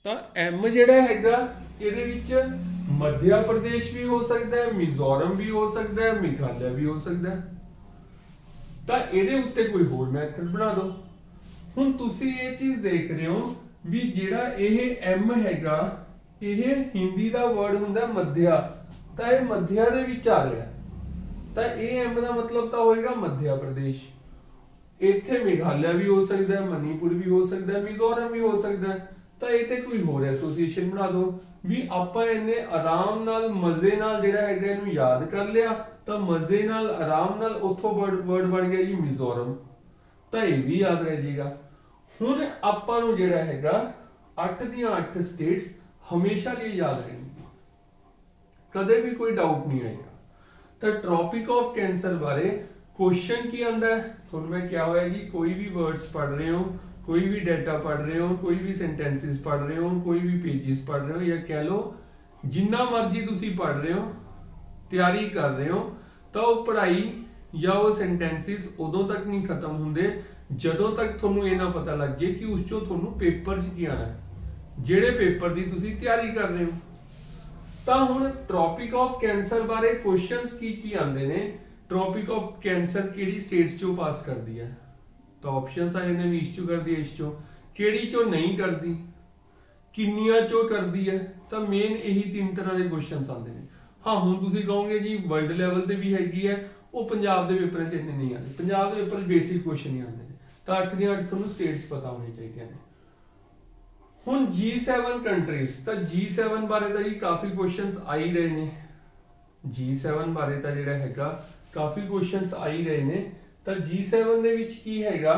ਤਾਂ M ਜਿਹੜਾ ਹੈਗਾ ਇਹਦੇ ਵਿੱਚ ਮੱਧਿਆ ਪ੍ਰਦੇਸ਼ ਵੀ ਹੋ ਸਕਦਾ ਹੈ, ਮਿਜ਼ੋਰਮ ਵੀ ਹੋ ਸਕਦਾ ਹੈ, ਮੇਘਾਲਿਆ ਵੀ ਹੋ ਸਕਦਾ ਹੈ। ਤਾਂ ਇਹਦੇ ਉੱਤੇ ਕੋਈ ਹੋਰ ਮੈਥਡ ਬਣਾ ਦਿਓ। ਹੁਣ ਤੁਸੀਂ ਇਹ ਚੀਜ਼ ਦੇਖ ਰਹੇ ਹੋ ਵੀ ਜਿਹੜਾ ਇਹ M ਹੈਗਾ ਇਹ ਹਿੰਦੀ ਦਾ ਵਰਡ ਹੁੰਦਾ ਮੱਧਿਆ, ਤਾਂ ਇਹ ਮੱਧਿਆ ਦੇ ਵਿੱਚ ਆ ਰਿਹਾ, ਤਾਂ ਇਹ M ਦਾ ਮਤਲਬ ਤਾਂ ਹੋਏਗਾ ਮੱਧਿਆ ਪ੍ਰਦੇਸ਼। ਇੱਥੇ ਮੇਘਾਲਿਆ ਵੀ ਹੋ ਸਕਦਾ ਹੈ, ਮਨੀਪੁਰ ਵੀ ਹੋ ਸਕਦਾ ਹੈ, ਮਿਜ਼ੋਰਮ ਵੀ ਹੋ ਸਕਦਾ ਹੈ। ਤਾਂ ਇਹ ਤੇ ਕੋਈ ਹੋਰ ਐਸੋਸੀਏਸ਼ਨ ਬਣਾ ਦਿਓ ਵੀ ਆਪਾਂ ਇਹਨੇ ਆਰਾਮ ਨਾਲ ਮਜ਼ੇ ਨਾਲ ਜਿਹੜਾ ਹੈਗਾ ਇਹਨੂੰ ਯਾਦ ਕਰ ਲਿਆ, ਤਾਂ ਮਜ਼ੇ ਨਾਲ ਆਰਾਮ ਨਾਲ ਉੱਥੋਂ ਵਰਡ ਬਣ ਗਿਆ ਜੀ ਮਿਜ਼ੋਰਮ, ਤਾਂ ਇਹ ਵੀ ਯਾਦ ਰਹਿ ਜਾਏਗਾ। ਹੁਣ ਆਪਾਂ ਨੂੰ ਜਿਹੜਾ ਹੈਗਾ 8 ਦੀਆਂ 8 ਸਟੇਟਸ ਹਮੇਸ਼ਾ ਲਈ ਯਾਦ ਰਹਿਣਗੀਆਂ, ਕਦੇ ਵੀ ਕੋਈ ਡਾਊਟ ਨਹੀਂ ਆਏਗਾ। ਤਾਂ ਟ੍ਰੋਪਿਕ ਆਫ ਕੈਂਸਰ ਬਾਰੇ क्वेश्चन की आंदा है ਤੁਹਾਨੂੰ मैं क्या होया जी, कोई भी वर्ड्स पढ़ रहे हो, कोई भी डाटा पढ़ रहे हो, कोई भी सेंटेंसेस पढ़ रहे हो, कोई भी पेजेस पढ़ रहे हो, या कह लो जिन्ना मर्जी तुसी पढ़ रहे हो, तैयारी कर रहे हो, तो वो पढ़ाई या वो सेंटेंसेस उदों तक नहीं खत्म होंदे ਜਦੋਂ तक ਤੁਹਾਨੂੰ ਇਹ ਨਾ ਪਤਾ ਲੱਗ ਜੇ ਕਿ ਉਸ ਚੋਂ ਤੁਹਾਨੂੰ ਪੇਪਰ 'ਚ ਕੀ ਆਣਾ ਹੈ, ਜਿਹੜੇ ਪੇਪਰ ਦੀ ਤੁਸੀਂ ਤਿਆਰੀ ਕਰ ਰਹੇ ਹੋ। ਤਾਂ ਹੁਣ ਟ੍ਰੋਪਿਕ ਆਫ ਕੈਂਸਰ ਬਾਰੇ ਕੁਐਸਚਨਸ ਕੀ ਆਉਂਦੇ ਨੇ, ट्रॉपिक ऑफ कैंसर केड़ी स्टेट्स चो पास कर दी है, तो ऑप्शंस आ जाते हैं इस चो कर दी, इस चो केड़ी चो नहीं कर दी, किन्नियां चो कर दी है। तो मेन यही 3 तरह के क्वेश्चंस आते हैं। हाँ हुण तुसीं कहोगे जी वर्ल्ड लैवल ते भी हैगी है, वो पंजाब दे पेपर च इन्ने नहीं आते, पंजाब दे पेपर बेसिक क्वेश्चन ही आते हैं। तो 8 दी 8 तुहानूं स्टेट्स पता होनी चाहिए ने। हुण G7 कंट्रीज, तो G7 बारे तो जी काफ़ी क्वेश्चंस आ ही रहे ने, G7 बारे तो जिहड़ा हैगा काफी क्वेश्चंस आ ही रहे ने। तो G7 दे विच की हैगा,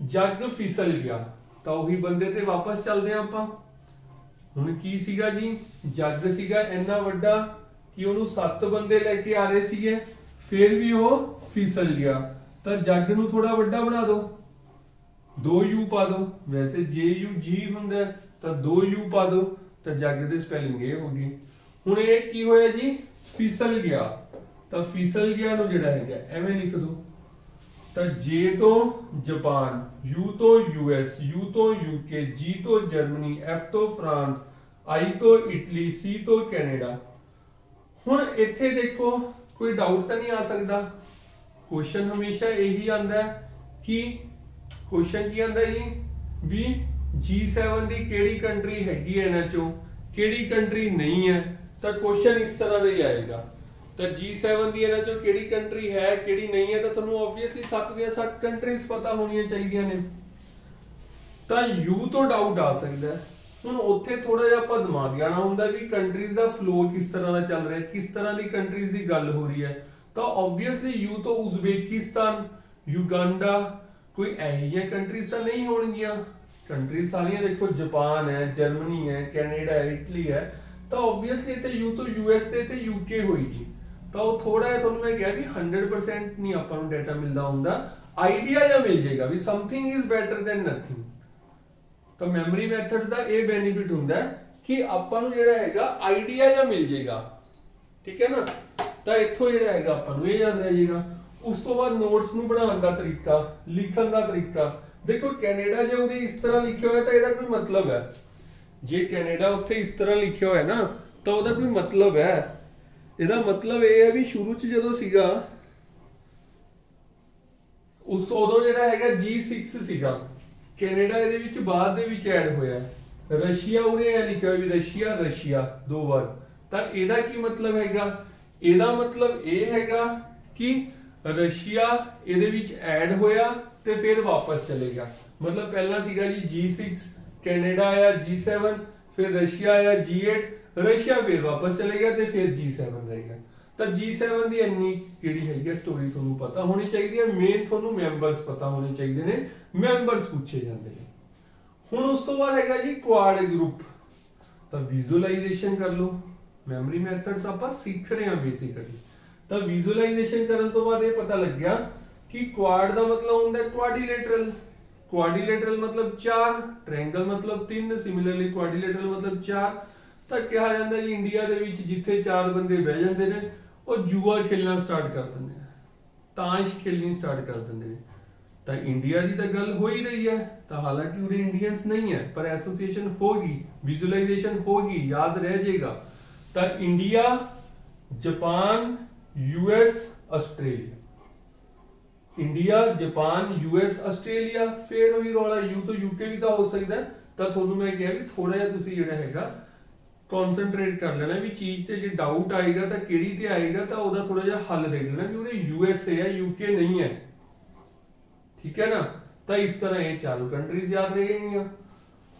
जग फिसल गया, तो वही बंदे ते वापस चलदे आं आपां। हुण की सीगा जी, जग सीगा इन्ना वड्डा कि ओनू 7 बंदे लेके आ रहे सीगे, फिर भी वो फिसल गया। तो जग नू थोड़ा वड्डा बना दो, 2 U पा दो, वैसे JUG हुंदा तो 2 U पा दो, तो जग दे स्पेलिंग ये होगी। हुण ये की होया जी, फिसल गया, तो फिसल गया नु जिहड़ा है एवें लिख दो। तो J तो जापान, U तो US, U तो UK, G तो जर्मनी, F तो फ्रांस, I तो इटली, C तो कैनेडा। हुण इत्थे देखो कोई डाउट तो नहीं आ सकता, क्वेश्चन हमेशा यही आंदा है कि क्वेश्चन की आंदा जी भी G7 दी केड़ी कंट्री हैगी है, इन्हां चों केड़ी कंट्री नहीं है। तो क्वेश्चन इस तरह का ही आएगा। तो G7 दी इन्हां चों केड़ी कंट्री है केड़ी नहीं है, तो तुहानूं ऑब्वियसली 7 ਦੀਆਂ 7 कंट्रीज पता होणीਆਂ ਚਾਹੀਦੀਆਂ ਨੇ। ਤਾਂ U ਤੋਂ ਡਾਊਟ ਆ ਸਕਦਾ ਹੈ। ਹੁਣ ਉੱਥੇ ਥੋੜਾ ਜਿਹਾ ਆਪਾਂ ਦਿਮਾਗ ਲਾਣਾ ਹੁੰਦਾ ਵੀ ਕੰਟਰੀਜ਼ ਦਾ ਫਲੋ ਕਿਸ ਤਰ੍ਹਾਂ ਦਾ ਚੱਲ ਰਿਹਾ, ਕਿਸ ਤਰ੍ਹਾਂ ਦੀ ਕੰਟਰੀਜ਼ ਦੀ ਗੱਲ ਹੋ ਰਹੀ ਹੈ। ਤਾਂ ਆਬਵੀਅਸਲੀ U ਤੋਂ ਉਜ਼ਬੇਕਿਸਤਾਨ, ਯੂਗਾਂਡਾ, ਕੋਈ ਇਹੋ ਜਿਹੀਆਂ ਕੰਟਰੀਜ਼ ਤਾਂ ਨਹੀਂ ਹੋਣਗੀਆਂ। ਕੰਟਰੀਜ਼ ਸਾਰੀਆਂ ਦੇਖੋ ਜਾਪਾਨ ਹੈ, ਜਰਮਨੀ ਹੈ, ਕੈਨੇਡਾ ਹੈ, ਇਟਲੀ ਹੈ। ਤਾਂ ਆਬਵੀਅਸਲੀ ਇੱਥੇ U ਤੋਂ US ਤੇ UK ਹੋਏਗੀ। तो थोड़ा है ਤੁਹਾਨੂੰ मैं कहा भी 100% नहीं ਆਪਾਂ ਨੂੰ ਡਾਟਾ ਮਿਲਦਾ ਹੁੰਦਾ, ਆਈਡੀਆ ਜਾਂ ਮਿਲ ਜਾਏਗਾ ਵੀ something is better than nothing. ਤਾਂ ਮੈਮਰੀ ਮੈਥਡ ਦਾ ਇਹ ਬੈਨੀਫਿਟ ਹੁੰਦਾ ਕਿ ਆਪਾਂ ਨੂੰ ਜਿਹੜਾ ਹੈਗਾ ਆਈਡੀਆ ਜਾਂ ਮਿਲ ਜਾਏਗਾ, ਠੀਕ ਹੈ ਨਾ। ਤਾਂ ਇੱਥੋਂ ਜਿਹੜਾ ਹੈਗਾ ਆਪਾਂ ਨੂੰ ਇਹ ਯਾਦ ਰਹਿ ਜਾਏਗਾ। ਉਸ ਤੋਂ ਬਾਅਦ ਨੋਟਸ ਨੂੰ ਬਣਾਉਣ ਦਾ ਤਰੀਕਾ, ਲਿਖਣ ਦਾ ਤਰੀਕਾ। ਦੇਖੋ ਕੈਨੇਡਾ ਜੇ ਉਹਦੇ ਇਸ ਤਰ੍ਹਾਂ ਲਿਖਿਆ ਹੋਇਆ ਤਾਂ ਇਹਦਾ ਕੋਈ ਮਤਲਬ ਹੈ, ਜੇ ਕੈਨੇਡਾ ਉੱਥੇ ਇਸ ਤਰ੍ਹਾਂ ਲਿਖਿਆ ਹੋਇਆ ਨਾ ਤਾਂ ਉਹਦਾ ਕੋਈ ਮਤਲਬ ਹੈ। ਇਹਦਾ ਮਤਲਬ ਇਹ ਹੈ ਵੀ ਸ਼ੁਰੂ ਚ ਜਦੋਂ ਸੀਗਾ ਉਸ ਉਦੋਂ ਜਿਹੜਾ ਹੈਗਾ G6 ਸੀਗਾ, ਕੈਨੇਡਾ ਇਹਦੇ ਵਿੱਚ ਬਾਅਦ ਦੇ ਵਿੱਚ ਐਡ ਹੋਇਆ। ਰਸ਼ੀਆ ਉਰੇ ਇਹ ਲਿਖਿਆ ਹੋਇਆ ਵੀ ਰਸ਼ੀਆ, ਰਸ਼ੀਆ 2 ਵਾਰ। ਤਾਂ ਇਹਦਾ ਕੀ ਮਤਲਬ ਹੈਗਾ, ਇਹਦਾ ਮਤਲਬ ਇਹ ਹੈਗਾ ਕਿ ਰਸ਼ੀਆ ਇਹਦੇ ਵਿੱਚ ਐਡ ਹੋਇਆ ਤੇ ਫਿਰ ਵਾਪਸ ਚਲੇਗਾ। ਮਤਲਬ ਪਹਿਲਾਂ ਸੀਗਾ ਜੀ G6, ਕੈਨੇਡਾ ਆਇਆ G7, फिर रशिया आया G8, रशिया फिर वापस चलेगा तो फिर G7 रहेगा। तो G7 दी इन्नी केड़ी है स्टोरी तुहानू पता होनी चाहिए, मेन तुहानू मैंबर्स पता होने चाहिए ने, मैंबर्स पूछे जाते हैं। हुण उस तो बाद हैगा जी क्वाड ग्रुप। तो विजुअलाइजेशन कर लो, मैमरी मैथड्स आपां सीख रहे हैं बेसिकली। तो विजुअलाइजेशन करन तो बाद ये पता लग गया कि क्वाड दा मतलब हुंदा क्वाड्रिलेटरल, क्वाड्रिलेटरल मतलब 4, ट्रायंगल मतलब 3, सिमिलरली क्वाड्रिलेटरल मतलब 4। ਤਾਂ ਕਿਹਾ ਜਾਂਦਾ ਜੀ ਇੰਡੀਆ ਦੇ ਵਿੱਚ ਜਿੱਥੇ 4 ਬੰਦੇ ਬਹਿ ਜਾਂਦੇ ਨੇ ਉਹ ਜੂਆ ਖੇਲਣਾ ਸਟਾਰਟ ਕਰ ਦਿੰਦੇ ਨੇ, ਤਾਸ਼ ਖੇਲਣੀ ਸਟਾਰਟ ਕਰ ਦਿੰਦੇ ਨੇ। ਤਾਂ ਇੰਡੀਆ ਦੀ ਤਾਂ ਗੱਲ ਹੋ ਹੀ ਰਹੀ ਹੈ, ਤਾਂ ਹਾਲਾਂਕਿ ਉਰੇ ਇੰਡੀਅਨਸ ਨਹੀਂ ਹੈ ਪਰ ਐਸੋਸੀਏਸ਼ਨ होगी, विजुअलाइजेशन होगी, याद रह जाएगा। ਤਾਂ India, Japan, US, Australia, India, Japan, US, Australia, फिर वही रौला यू तो यूके भी तो हो सकता है। ਤਾਂ ਤੁਹਾਨੂੰ ਮੈਂ ਕਿਹਾ ਵੀ ਥੋੜਾ ਜਿਹਾ ਤੁਸੀਂ ਜਿਹੜਾ ਹੈਗਾ ਕਨਸੈਂਟਰੇਟ ਕਰ ਲੈਣਾ ਵੀ ਚੀਜ਼ ਤੇ, ਜੇ ਡਾਊਟ ਆਏਗਾ ਤਾਂ ਕਿਹੜੀ ਤੇ ਆਏਗਾ ਤਾਂ ਉਹਦਾ ਥੋੜਾ ਜਿਹਾ ਹੱਲ ਦੇ ਦੇਣਾ ਵੀ ਉਹਨੇ यूएसए ਹੈ, यूके नहीं है, ठीक है ना। तो इस तरह ये चारों कंट्रीज याद रहेंगी।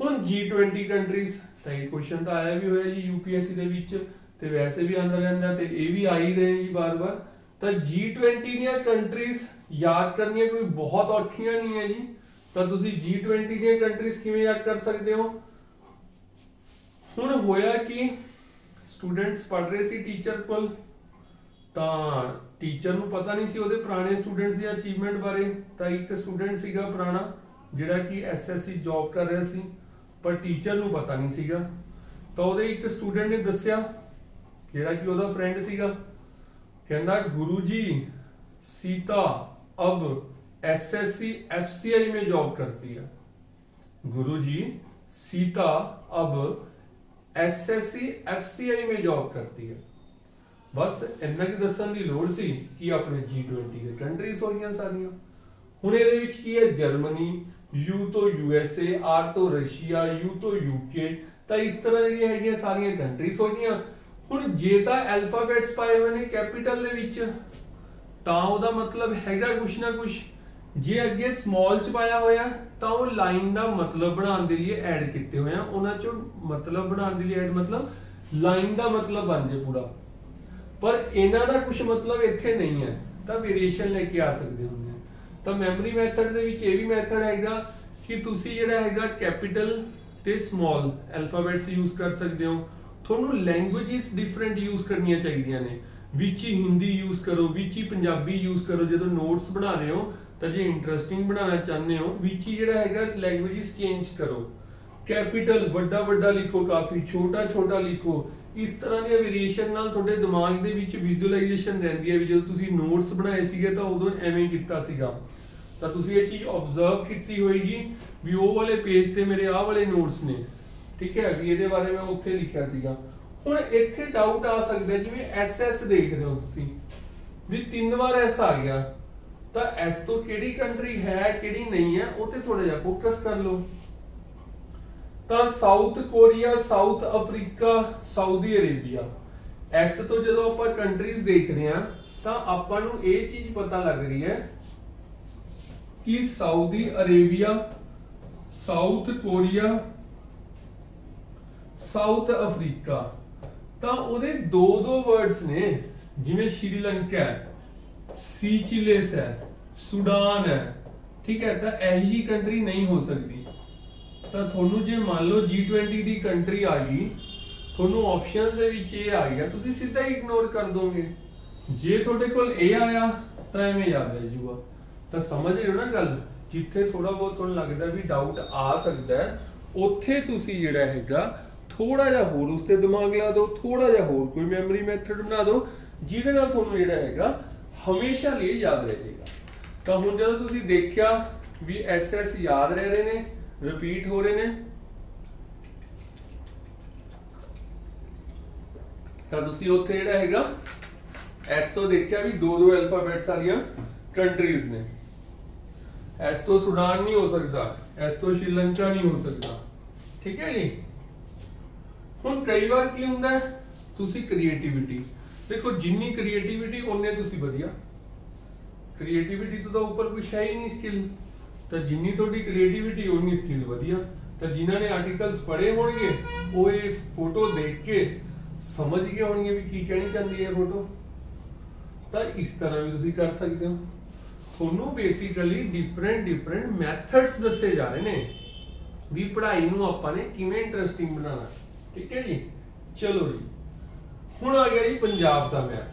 हुण G20 कंट्रीज, तो ये क्वेश्चन तो आया भी होया जी यूपीएससी दे विच, ते वैसे भी आंदा रहिंदा ते ये भी आ ही रहे जी बार बार। तो G20 ਦੀਆਂ कंट्रीज याद करनियां कोई बहुत औखियां नहीं है जी। तो तुसी G20 ਦੀਆਂ कंट्रीज किवें याद कर सकते हो। हुण होया कि स्टूडेंट्स पढ़ रहे सी टीचर कोल, ਤਾਂ ਟੀਚਰ ਨੂੰ ਪਤਾ ਨਹੀਂ ਸੀ ਉਹਦੇ ਪੁਰਾਣੇ ਸਟੂਡੈਂਟਸ ਦੀ ਅਚੀਵਮੈਂਟ ਬਾਰੇ। ਤਾਂ ਇੱਕ ਸਟੂਡੈਂਟ ਸੀਗਾ ਪੁਰਾਣਾ ਜਿਹੜਾ ਕਿ ਐਸਐਸਸੀ ਜੌਬ ਕਰ ਰਿਹਾ ਸੀ, ਪਰ ਟੀਚਰ ਨੂੰ ਪਤਾ ਨਹੀਂ ਸੀਗਾ। ਤਾਂ ਉਹਦੇ ਇੱਕ ਸਟੂਡੈਂਟ ਨੇ ਦੱਸਿਆ ਜਿਹੜਾ ਕਿ ਉਹਦਾ ਫਰੈਂਡ ਸੀਗਾ, ਕਹਿੰਦਾ गुरु जी सीता अब एसएससी एफसीआई में जॉब करती है। गुरु जी सीता अब एसएससी एफसीआई में जॉब करती है। बस इन्ना की दसन की लोड़ सी कि अपने G20 के कंट्रीज हो गई सारियां। हुण इहदे विच की है जर्मनी, यू तो यूएसए, आर तो रशिया, यू तो यूके। तो इस तरह जिहड़ियां हैगियां सारियां कंट्रीज हो गई। हुण जे तां अल्फाबेट्स पाए हुए ने कैपिटल दे विच तां ओहदा मतलब हैगा कुछ ना कुछ, जे अगे स्मॉल च पाया होया तां ओह लाइन दा मतलब बनाउण दे लई ऐड कीते होए आ। उहनां चों मतलब बनाउण दे लई ऐड मतलब लाइन दा मतलब बन जे पूरा, पर इन्हां दा कुछ मतलब इत्थे नहीं है, तो वेरिएशन लेके आ सकते होंगे। तो मैमरी मैथड दे विच ये भी मैथड हैगा कि तुसी जिहड़ा हैगा कैपिटल ते स्मॉल अल्फाबेट्स यूज कर सकते हो। ਤੁਹਾਨੂੰ लैंग्वेजेस डिफरेंट यूज करनियां चाहिए ने, विच ही हिंदी यूज करो, विच ही पंजाबी यूज करो। जो नोट्स बना रहे हो तो जे इंटरेस्टिंग बनाना चाहते हो, विच ही जिहड़ा हैगा लैंग्वेजेस चेंज करो। कैपिटल वड्डा वड्डा लिखो, काफी छोटा छोटा लिखो। इस तरह दी वेरिएशन नाल ਤੁਹਾਡੇ दिमाग ਦੇ ਵਿੱਚ ਵਿਜ਼ੂਅਲਾਈਜੇਸ਼ਨ ਰਹਿੰਦੀ ਹੈ ਵੀ ਜਦੋਂ ਤੁਸੀਂ ਨੋਟਸ ਬਣਾਏ ਸੀਗੇ ਤਾਂ ਉਦੋਂ ਐਵੇਂ ਕੀਤਾ ਸੀਗਾ। ਤਾਂ ਤੁਸੀਂ ਇਹ ਚੀਜ਼ ਆਬਜ਼ਰਵ ਕੀਤੀ ਹੋਏਗੀ ਵੀ ਉਹ ਵਾਲੇ ਪੇਜ ਤੇ ਮੇਰੇ ਆਹ ਵਾਲੇ ਨੋਟਸ ਨੇ, ਠੀਕ ਹੈ, ਵੀ ਇਹਦੇ ਬਾਰੇ ਮੈਂ ਉੱਥੇ ਲਿਖਿਆ ਸੀਗਾ। ਹੁਣ ਇੱਥੇ ਡਾਊਟ ਆ ਸਕਦਾ ਜਿਵੇਂ ਐਸਐਸ ਦੇਖ ਰਹੇ ਹੋ ਤੁਸੀਂ ਵੀ 3 ਵਾਰ ਐਸ ਆ ਗਿਆ, ਤਾਂ ਐਸ ਤੋਂ ਕਿਹੜੀ ਕੰਟਰੀ ਹੈ ਕਿਹੜੀ ਨਹੀਂ ਹੈ ਉਹ ਤੇ ਥੋੜਾ ਜਿਹਾ ਫੋਕਸ ਕਰ ਲਓ। ਤਾਂ south Korea, south Africa, Saudi Arabia, S ਤੋਂ ਜਦੋਂ ਆਪਾਂ ਕੰਟਰੀਜ਼ ਦੇਖ ਰਹੇ ਹਾਂ ਤਾਂ ਆਪਾਂ ਨੂੰ ਇਹ ਚੀਜ਼ ਪਤਾ ਲੱਗ ਰਹੀ ਹੈ ਕਿ Saudi Arabia, south Korea, south Africa, ਤਾਂ ਉਹਦੇ ਦੋ ਵਰਡਸ ਨੇ, ਜਿਵੇਂ ਸ਼੍ਰੀਲੰਕਾ ਹੈ, ਸੀਚਿਲਿਸ ਹੈ, सूडान है, ठीक है। तो यही जी कंट्री नहीं हो सकती। तो थोनू जे मान लो G20 दी कंट्री आ गई, थोनू ऑप्शंस दे विच ये आ गया, तुसी सीधा ही इग्नोर कर दोगे। जे थोड़े कोल ए आया तो एवें याद रह जूगा। तो समझ रहे हो ना गल, जिथे थोड़ा बहुत तुहानू लगदा भी डाउट आ सकदा है उत्थे तुसी जिहड़ा हैगा थोड़ा जिहा होर उस ते दिमाग ला दो, थोड़ा जिहा होर कोई मैमरी मैथड बना दो जिहदे नाल तुहानू जिहड़ा हैगा हमेशा लिए याद रह जाएगा। तो हुण जदों तुसीं देखिया भी एसएस याद रह रहे ने, रिपीट हो रहे ने, तो तुसीं उत्थे जिहड़ा हैगा एस तो देखिया भी दो अल्फाबेट्स वालियां कंट्रीज ने। एस तो सूडान नहीं हो सकता, एस तो श्रीलंका नहीं हो सकता, ठीक है जी। हुण कई बार की हुंदा है तुसीं क्रिएटिविटी देखो, जिन्नी क्रिएटिविटी उन्ने तुसीं वधिया। क्रिएटिविटी तो ऊपर कुछ है ही नहीं स्किल, तो जिन्नी थोड़ी क्रिएटिविटी उन्नी स्किल वधिया। तो जिन्होंने आर्टिकल्स पढ़े होंगे वो ये फोटो देख के समझ गए होंगे भी की कहनी चाहती है फोटो। तो इस तरह भी तुसीं कर सकते हो। थोनू बेसिकली डिफरेंट मैथड्स दसे जा रहे ने भी पढ़ाई नूं आपां ने किवें इंटरेस्टिंग बनाना, ठीक है जी। चलो जी, हुण आ गया जी पंजाब दा मैप।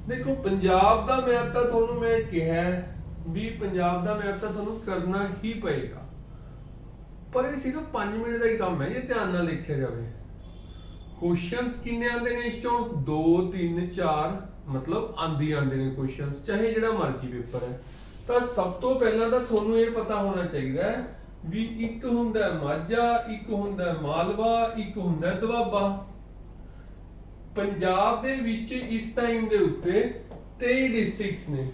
देखो पंजाब दा मैप तो थोनू मैं कहा भी पंजाब दा मैप तो थोनू करना ही पएगा, पर ये सिर्फ 5 मिनट का ही काम है, ये ध्यान नाल देखिया जावे। क्वेश्चंस किन्ने आंदे ने इस चों 2 3 4 मतलब आंदी ने क्वेश्चंस, चाहे जिहड़ा मर्जी पेपर है। ਤਾਂ ਸਭ ਤੋਂ ਪਹਿਲਾਂ ਤਾਂ ਤੁਹਾਨੂੰ ਇਹ ਪਤਾ ਹੋਣਾ ਚਾਹੀਦਾ ਹੈ ਵੀ ਇੱਕ ਹੁੰਦਾ ਮਾਝਾ, ਇੱਕ ਹੁੰਦਾ ਮਾਲਵਾ, ਇੱਕ ਹੁੰਦਾ ਦੁਆਬਾ। ਪੰਜਾਬ ਦੇ ਵਿੱਚ ਇਸ ਟਾਈਮ ਦੇ ਉੱਤੇ 23 ਡਿਸਟ੍ਰਿਕਟਸ ਨੇ।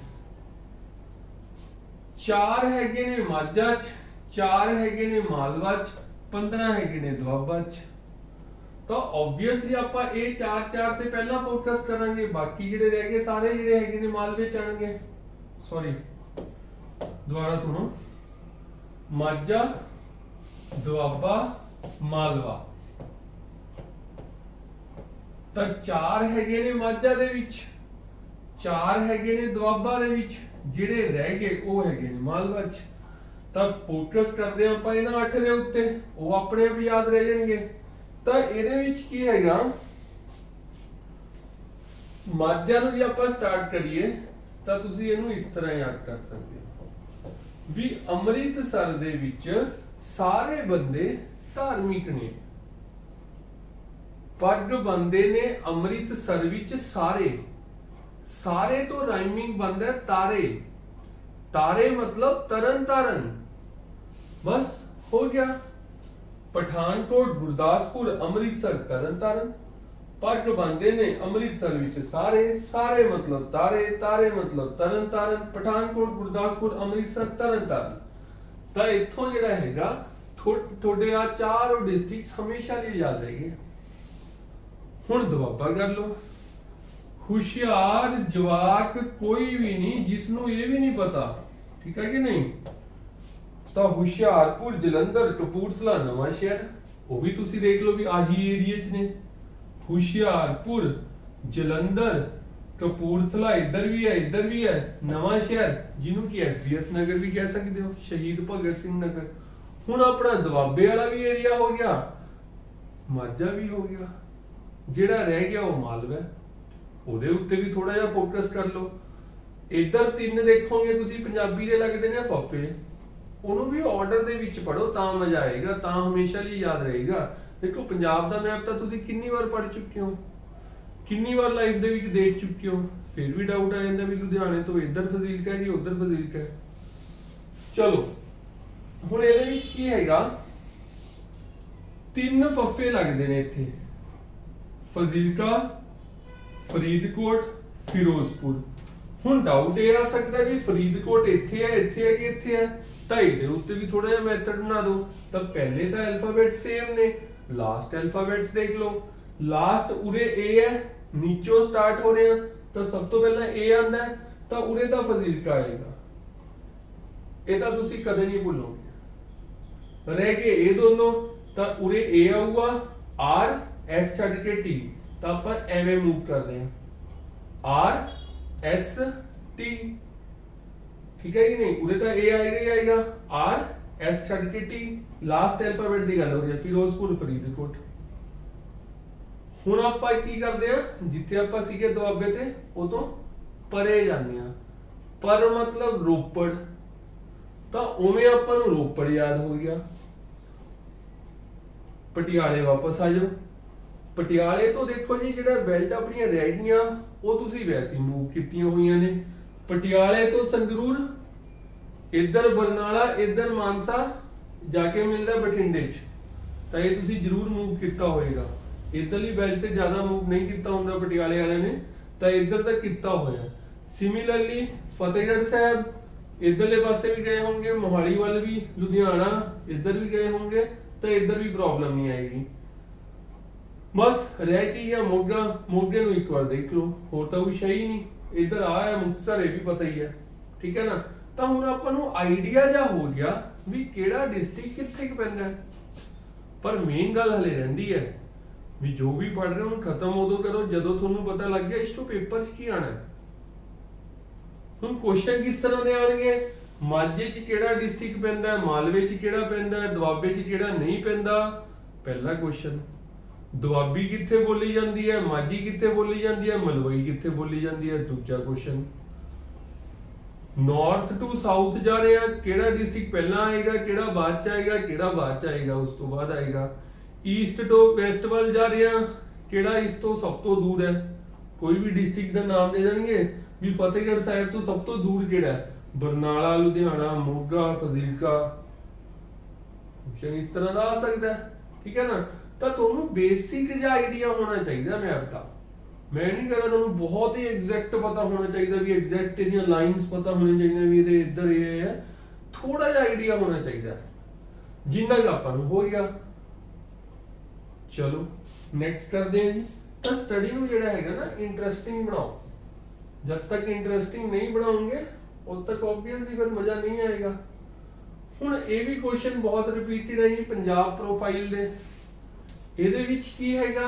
4 ਹੈਗੇ ਨੇ ਮਾਝਾ ਚ, 4 ਹੈਗੇ ਨੇ ਮਾਲਵਾ ਚ, 15 ਹੈਗੇ ਨੇ ਦੁਆਬਾ ਚ। ਤਾਂ ਆਬਵੀਅਸਲੀ ਆਪਾਂ ਇਹ 4 ਤੇ ਪਹਿਲਾਂ ਫੋਕਸ ਕਰਾਂਗੇ, ਬਾਕੀ ਜਿਹੜੇ ਰਹਿ ਗਏ ਸਾਰੇ ਜਿਹੜੇ ਹੈਗੇ ਨੇ ਮਾਲਵੇ ਚ ਆਣਗੇ। ਸੌਰੀ, ਦੁਬਾਰਾ ਸੁਣੋ, ਮਾਝਾ, ਦੁਆਬਾ, ਮਾਲਵਾ। ਤਾਂ 4 ਹੈਗੇ ਨੇ ਮਾਝਾ ਦੇ ਵਿੱਚ, 4 ਹੈਗੇ ਨੇ ਦੁਆਬਾ ਦੇ ਵਿੱਚ, ਜਿਹੜੇ ਰਹਿ ਗਏ ਉਹ ਹੈਗੇ ਨੇ ਮਾਲਵਾ ਚ। ਤਾਂ ਫੋਕਸ ਕਰਦੇ ਆਪਾਂ ਇਹਨਾਂ 8 ਦੇ ਉੱਤੇ, ਉਹ ਆਪਣੇ ਆਪ ਯਾਦ ਰਹਿ ਜਾਣਗੇ। ਤਾਂ ਇਹਦੇ ਵਿੱਚ ਕੀ ਹੈਗਾ, ਮਾਝਾ ਨੂੰ ਵੀ ਆਪਾਂ ਸਟਾਰਟ ਕਰੀਏ ਤਾਂ ਤੁਸੀਂ ਇਹਨੂੰ ਇਸ ਤਰ੍ਹਾਂ ਯਾਦ ਕਰ ਸਕਦੇ ਹੋ ਵੀ ਅੰਮ੍ਰਿਤਸਰ ਦੇ ਵਿੱਚ ਸਾਰੇ ਬੰਦੇ ਧਾਰਮਿਕ ਨੇ। ਪੱਗ ਬੰਦੇ ਨੇ ਅੰਮ੍ਰਿਤਸਰ ਵਿੱਚ ਸਾਰੇ, ਸਾਰੇ ਤੋਂ ਰਾਈਮਿੰਗ ਬਣਦਾ ਤਾਰੇ। ਤਾਰੇ मतलब तरन तारन, बस हो गया। पठानकोट, गुरदासपुर, अमृतसर, तरन तारन। पग बनते ने अमृतसर विच सारे, सारे मतलब तारे, तारे मतलब तरन तारन। पठानकोट, गुरदासपुर, अमृतसर, तरन तारन। ਤਾਂ ਇੱਥੋਂ ਜਿਹੜਾ ਹੈਗਾ ਤੁਹਾਡੇ ਆ 4 ਡਿਸਟ੍ਰਿਕਟਸ ਹਮੇਸ਼ਾ ਲਈ ਯਾਦ रहेंगे। ਹੁਣ ਦੁਆਬਾ ਕਰ ਲਓ। ਹੁਸ਼ਿਆਰ ਜਵਾਕ ਕੋਈ ਵੀ ਨਹੀਂ ਜਿਸਨੂੰ ਇਹ ਵੀ ਨਹੀਂ ਪਤਾ, ਠੀਕ ਹੈ ਕਿ ਨਹੀਂ। ਤਾਂ ਹੁਸ਼ਿਆਰਪੁਰ, ਜਲੰਧਰ, ਕਪੂਰਥਲਾ, ਨਵਾਂ ਸ਼ਹਿਰ, ਉਹ ਵੀ ਤੁਸੀਂ ਦੇਖ ਲਓ ਵੀ ਆਹੀ ਏਰੀਆ 'ਚ ਨੇ। ਹੁਸ਼ਿਆਰਪੁਰ, ਜਲੰਧਰ, ਕਪੂਰਥਲਾ ਇੱਧਰ ਵੀ ਹੈ, ਇੱਧਰ ਵੀ ਹੈ, ਨਵਾਂ ਸ਼ਹਿਰ ਜਿਹਨੂੰ ਕਿ SBS ਨਗਰ ਵੀ ਕਹਿ ਸਕਦੇ ਹੋ, ਸ਼ਹੀਦ ਭਗਤ ਸਿੰਘ ਨਗਰ। ਹੁਣ ਆਪਣਾ ਦੁਆਬੇ ਵਾਲਾ ਵੀ ਏਰੀਆ ਹੋ ਗਿਆ, ਮਾਝਾ ਵੀ ਹੋ ਗਿਆ, ਜਿਹੜਾ ਰਹਿ ਗਿਆ ਉਹ ਮਾਲਵਾ। ਉਹਦੇ ਉੱਤੇ ਵੀ ਥੋੜਾ ਜਿਹਾ ਫੋਕਸ ਕਰ ਲਓ। ਇੱਧਰ 3 ਦੇਖੋਗੇ ਤੁਸੀਂ ਪੰਜਾਬੀ ਦੇ ਲੱਗਦੇ ਨੇ ਫੱਫੇ, ਉਹਨੂੰ ਵੀ ਆਰਡਰ ਦੇ ਵਿੱਚ ਪੜੋ ਤਾਂ ਮਜ਼ਾ ਆਏਗਾ, ਤਾਂ ਹਮੇਸ਼ਾ ਲਈ ਯਾਦ ਰਹੇਗਾ। ਦੇਖੋ ਪੰਜਾਬ ਦਾ ਮੈਪ ਤਾਂ ਤੁਸੀਂ ਕਿੰਨੀ ਵਾਰ ਪੜ੍ਹ ਚੁੱਕੇ ਹੋ, ਕਿੰਨੀ ਵਾਰ ਲਾਈਫ ਦੇ ਵਿੱਚ ਦੇਖ ਚੁੱਕੇ ਹੋ, ਫਿਰ ਵੀ ਡਾਊਟ ਆ ਜਾਂਦਾ ਵੀ ਲੁਧਿਆਣੇ ਤੋਂ ਇੱਧਰ ਫਜ਼ੀਲਕਾ ਹੈ ਕਿ ਉੱਧਰ ਫਜ਼ੀਲਕਾ ਹੈ। ਚਲੋ ਹੁਣ ਇਹਦੇ ਵਿੱਚ ਕੀ ਹੈਗਾ, 3 ਫੱਫੇ ਲੱਗਦੇ ਨੇ ਇੱਥੇ, ਫਜ਼ੀਲਕਾ, ਫਰੀਦਕੋਟ, ਫਿਰੋਜ਼ਪੁਰ। ਹੁਣ ਡਾਊਟ ਇਹ ਆ ਸਕਦਾ ਵੀ ਫਰੀਦਕੋਟ ਇੱਥੇ ਹੈ, ਇੱਥੇ ਹੈ ਕਿ ਇੱਥੇ ਹੈ। ਤਾਂ ਇਹਦੇ ਉੱਤੇ ਵੀ ਥੋੜਾ ਜਿਹਾ ਮੈਥਡ ਬਣਾ ਦਿਓ। ਤਾਂ ਪਹਿਲੇ ਤਾਂ ਅਲਫਾਬੈਟ ਸੇਮ ਨੇ, ਲਾਸਟ ਅਲਫਾਬੈਟਸ ਦੇਖ ਲਓ। ਲਾਸਟ ਉਰੇ A ਹੈ, ਨੀਚੋਂ ਸਟਾਰਟ ਹੋ ਰਿਹਾ, ਤਾਂ ਸਭ ਤੋਂ ਪਹਿਲਾਂ A ਆਂਦਾ ਹੈ, ਤਾਂ ਉਰੇ ਤਾਂ ਫਜ਼ੀਲਕਾ ਆਏਗਾ। ਇਹ ਤਾਂ ਤੁਸੀਂ ਕਦੇ ਨਹੀਂ ਭੁੱਲੋਗੇ। ਰਹਿ ਗਏ ਇਹ ਦੋਨੋਂ, ਤਾਂ ਉਰੇ A ਆਊਗਾ, R S ਛੱਡ ਕੇ T, ਤਾਂ ਆਪਾਂ ਐਵੇਂ ਮੂਵ ਕਰਦੇ ਹਾਂ, R S T, ਠੀਕ ਹੈ ਕਿ ਨਹੀਂ। ਉਰੇ ਤਾਂ A ਆਏਗਾ ਹੀ ਆਏਗਾ, R S ਛੱਡ ਕੇ T। ਲਾਸਟ ਅਲਫਾਬੈਟ ਦੀ ਗੱਲ ਹੋ ਰਹੀ ਹੈ, ਫਿਰੋਜ਼ਪੁਰ, ਫਰੀਦਕੋਟ। ਹੁਣ ਆਪਾਂ ਕੀ ਕਰਦੇ ਆ, ਜਿੱਥੇ ਆਪਾਂ ਸੀਗੇ ਦੁਆਬੇ ਤੇ ਉਹ ਤੋਂ ਪਰੇ ਜਾਂਦੇ ਆ। ਪਰ ਮਤਲਬ ਰੋਪੜ, ਤਾਂ ਉਵੇਂ ਆਪਾਂ ਨੂੰ ਰੋਪੜ ਯਾਦ ਹੋ ਗਿਆ। ਪਟਿਆਲੇ ਵਾਪਸ ਆ ਜਾਓ। ਪਟਿਆਲੇ ਤੋਂ ਦੇਖੋ ਜੀ ਜਿਹੜਾ ਬੈਲਟ ਆਪਣੀਆਂ ਰਹਿ ਗਈਆਂ ਉਹ ਤੁਸੀਂ ਵੈਸੇ ਮੂਵ ਕੀਤੀਆਂ ਹੋਈਆਂ ਨੇ। ਪਟਿਆਲੇ ਤੋਂ ਸੰਗਰੂਰ, ਇੱਧਰ ਬਰਨਾਲਾ, ਇੱਧਰ ਮਾਨਸਾ ਜਾ ਕੇ ਮਿਲਦਾ ਬਠਿੰਡੇ 'ਚ, ਤਾਂ ਇਹ ਤੁਸੀਂ ਜ਼ਰੂਰ ਮੂਵ ਕੀਤਾ ਹੋਏਗਾ। ਇੱਧਰਲੀ ਬੈਲਟ ਤੇ ਜ਼ਿਆਦਾ ਮੂਵ ਨਹੀਂ ਕੀਤਾ ਹੁੰਦਾ ਪਟਿਆਲੇ ਵਾਲਿਆਂ ਨੇ, ਤਾਂ ਇੱਧਰ ਤੱਕ ਕੀਤਾ ਹੋਇਆ। ਸਿਮਿਲਰਲੀ ਫਤਿਹਗੜ੍ਹ ਸਾਹਿਬ ਇੱਧਰਲੇ ਪਾਸੇ ਵੀ ਗਏ ਹੋਣਗੇ, ਮੋਹਾਲੀ ਵੱਲ ਵੀ, ਲੁਧਿਆਣਾ ਇੱਧਰ ਵੀ ਗਏ ਹੋਣਗੇ, ਤਾਂ ਇੱਧਰ ਵੀ ਪ੍ਰੋਬਲਮ ਨਹੀਂ ਆਏਗੀ। ਬਸ ਰਹਿ ਕੀ ਗਿਆ ਮੋਗਾ, ਮੋਗੇ ਨੂੰ ਇੱਕ ਵਾਰ ਦੇਖ ਲਓ, ਹੋਰ ਤਾਂ ਕੋਈ ਸ਼ੈ ਹੀ ਨਹੀਂ। ਇੱਧਰ ਆਇਆ ਮੁਕਤਸਰ, ਇਹ ਵੀ ਪਤਾ ਹੀ ਹੈ, ਠੀਕ ਹੈ ਨਾ। ਤਾਂ ਹੁਣ ਆਪਾਂ ਨੂੰ ਆਈਡੀਆ ਜਾ ਹੋ ਗਿਆ ਵੀ ਕਿਹੜਾ ਡਿਸਟ੍ਰਿਕਟ ਕਿੱਥੇ ਪੈਂਦਾ ਹੈ। ਪਰ ਮੇਨ ਗੱਲ ਹਲੇ ਰਹਿੰਦੀ ਹੈ ਵੀ ਜੋ ਵੀ ਪੜ ਰਹੇ ਹੋ ਖਤਮ ਉਦੋਂ ਕਰੋ ਜਦੋਂ ਤੁਹਾਨੂੰ ਪਤਾ ਲੱਗ ਗਿਆ ਇਸ ਤੋਂ ਪੇਪਰ 'ਚ ਕੀ ਆਣਾ ਹੈ। ਹੁਣ ਕੁਐਸਚਨ ਕਿਸ ਤਰ੍ਹਾਂ ਦੇ ਆਣਗੇ, ਮਾਝੇ 'ਚ ਕਿਹੜਾ ਡਿਸਟ੍ਰਿਕਟ ਪੈਂਦਾ ਹੈ, ਮਾਲਵੇ 'ਚ ਕਿਹੜਾ ਪੈਂਦਾ ਹੈ, ਦੁਆਬੇ 'ਚ ਕਿਹੜਾ ਨਹੀਂ ਪੈਂਦਾ। ਪਹਿਲਾ ਕੁਐਸਚਨ, ਦੁਆਬੀ ਕਿੱਥੇ ਬੋਲੀ ਜਾਂਦੀ ਹੈ, ਮਾਝੀ ਕਿੱਥੇ ਬੋਲੀ ਜਾਂਦੀ ਹੈ, ਮਲਵਈ ਕਿੱਥੇ ਬੋਲੀ ਜਾਂਦੀ ਹੈ। ਦੂਜਾ ਕੁਐਸਚਨ, ਨਾਰਥ ਟੂ ਸਾਊਥ ਜਾ ਰਹੇ ਆ, ਕਿਹੜਾ ਡਿਸਟ੍ਰਿਕਟ ਪਹਿਲਾਂ ਆਏਗਾ, ਕਿਹੜਾ ਬਾਅਦ ਚ ਆਏਗਾ, ਕਿਹੜਾ ਬਾਅਦ ਚ ਆਏਗਾ, ਉਸ ਤੋਂ ਬਾਅਦ ਆਏਗਾ। ਈਸਟ ਤੋਂ ਵੈਸਟ ਵੱਲ ਜਾ ਰਹੇ ਆ, ਕਿਹੜਾ ਇਸ ਤੋਂ ਸਭ ਤੋਂ ਦੂਰ ਹੈ। ਕੋਈ ਵੀ ਡਿਸਟ੍ਰਿਕਟ ਦਾ ਨਾਮ ਦੇ ਦੇਣਗੇ ਵੀ ਫਤਿਹਗੜ੍ਹ ਸਾਹਿਬ ਤੋਂ ਸਭ ਤੋਂ ਦੂਰ ਕਿਹੜਾ ਹੈ, बरनाला, लुधियाना, मोगा, फजीलका, ऑप्शन इस तरह का आ सकता है। ठीक है ना, तो ਤੁਹਾਨੂੰ बेसिक ਜਿਹਾ आइडिया होना चाहिए मैथ का। मैं नहीं कह रहा ਤੁਹਾਨੂੰ बहुत ही एग्जैक्ट पता होना चाहिए भी एग्जैक्ट ਇਹਦੀਆਂ ਲਾਈਨਸ पता होने चाहिए भी ਇਹਦੇ ਇੱਧਰ ਇਹ ਹੈ, थोड़ा ਜਿਹਾ आइडिया होना चाहिए जिन्ना का ਆਪਾਂ ਨੂੰ हो गया। चलो नेक्स्ट करते हैं जी। तो स्टडी ਨੂੰ ਜਿਹੜਾ ਹੈਗਾ ਨਾ इंटरेस्टिंग बनाओ। जब तक इंटरेस्टिंग नहीं बनाओगे उद तक ऑब्वियसली फिर मजा नहीं आएगा। ਹੁਣ ਇਹ ਵੀ क्वेश्चन बहुत रिपीटेड है जी पंजाब प्रोफाइल ਦੇ। ਇਹਦੇ ਵਿੱਚ ਕੀ ਹੈਗਾ,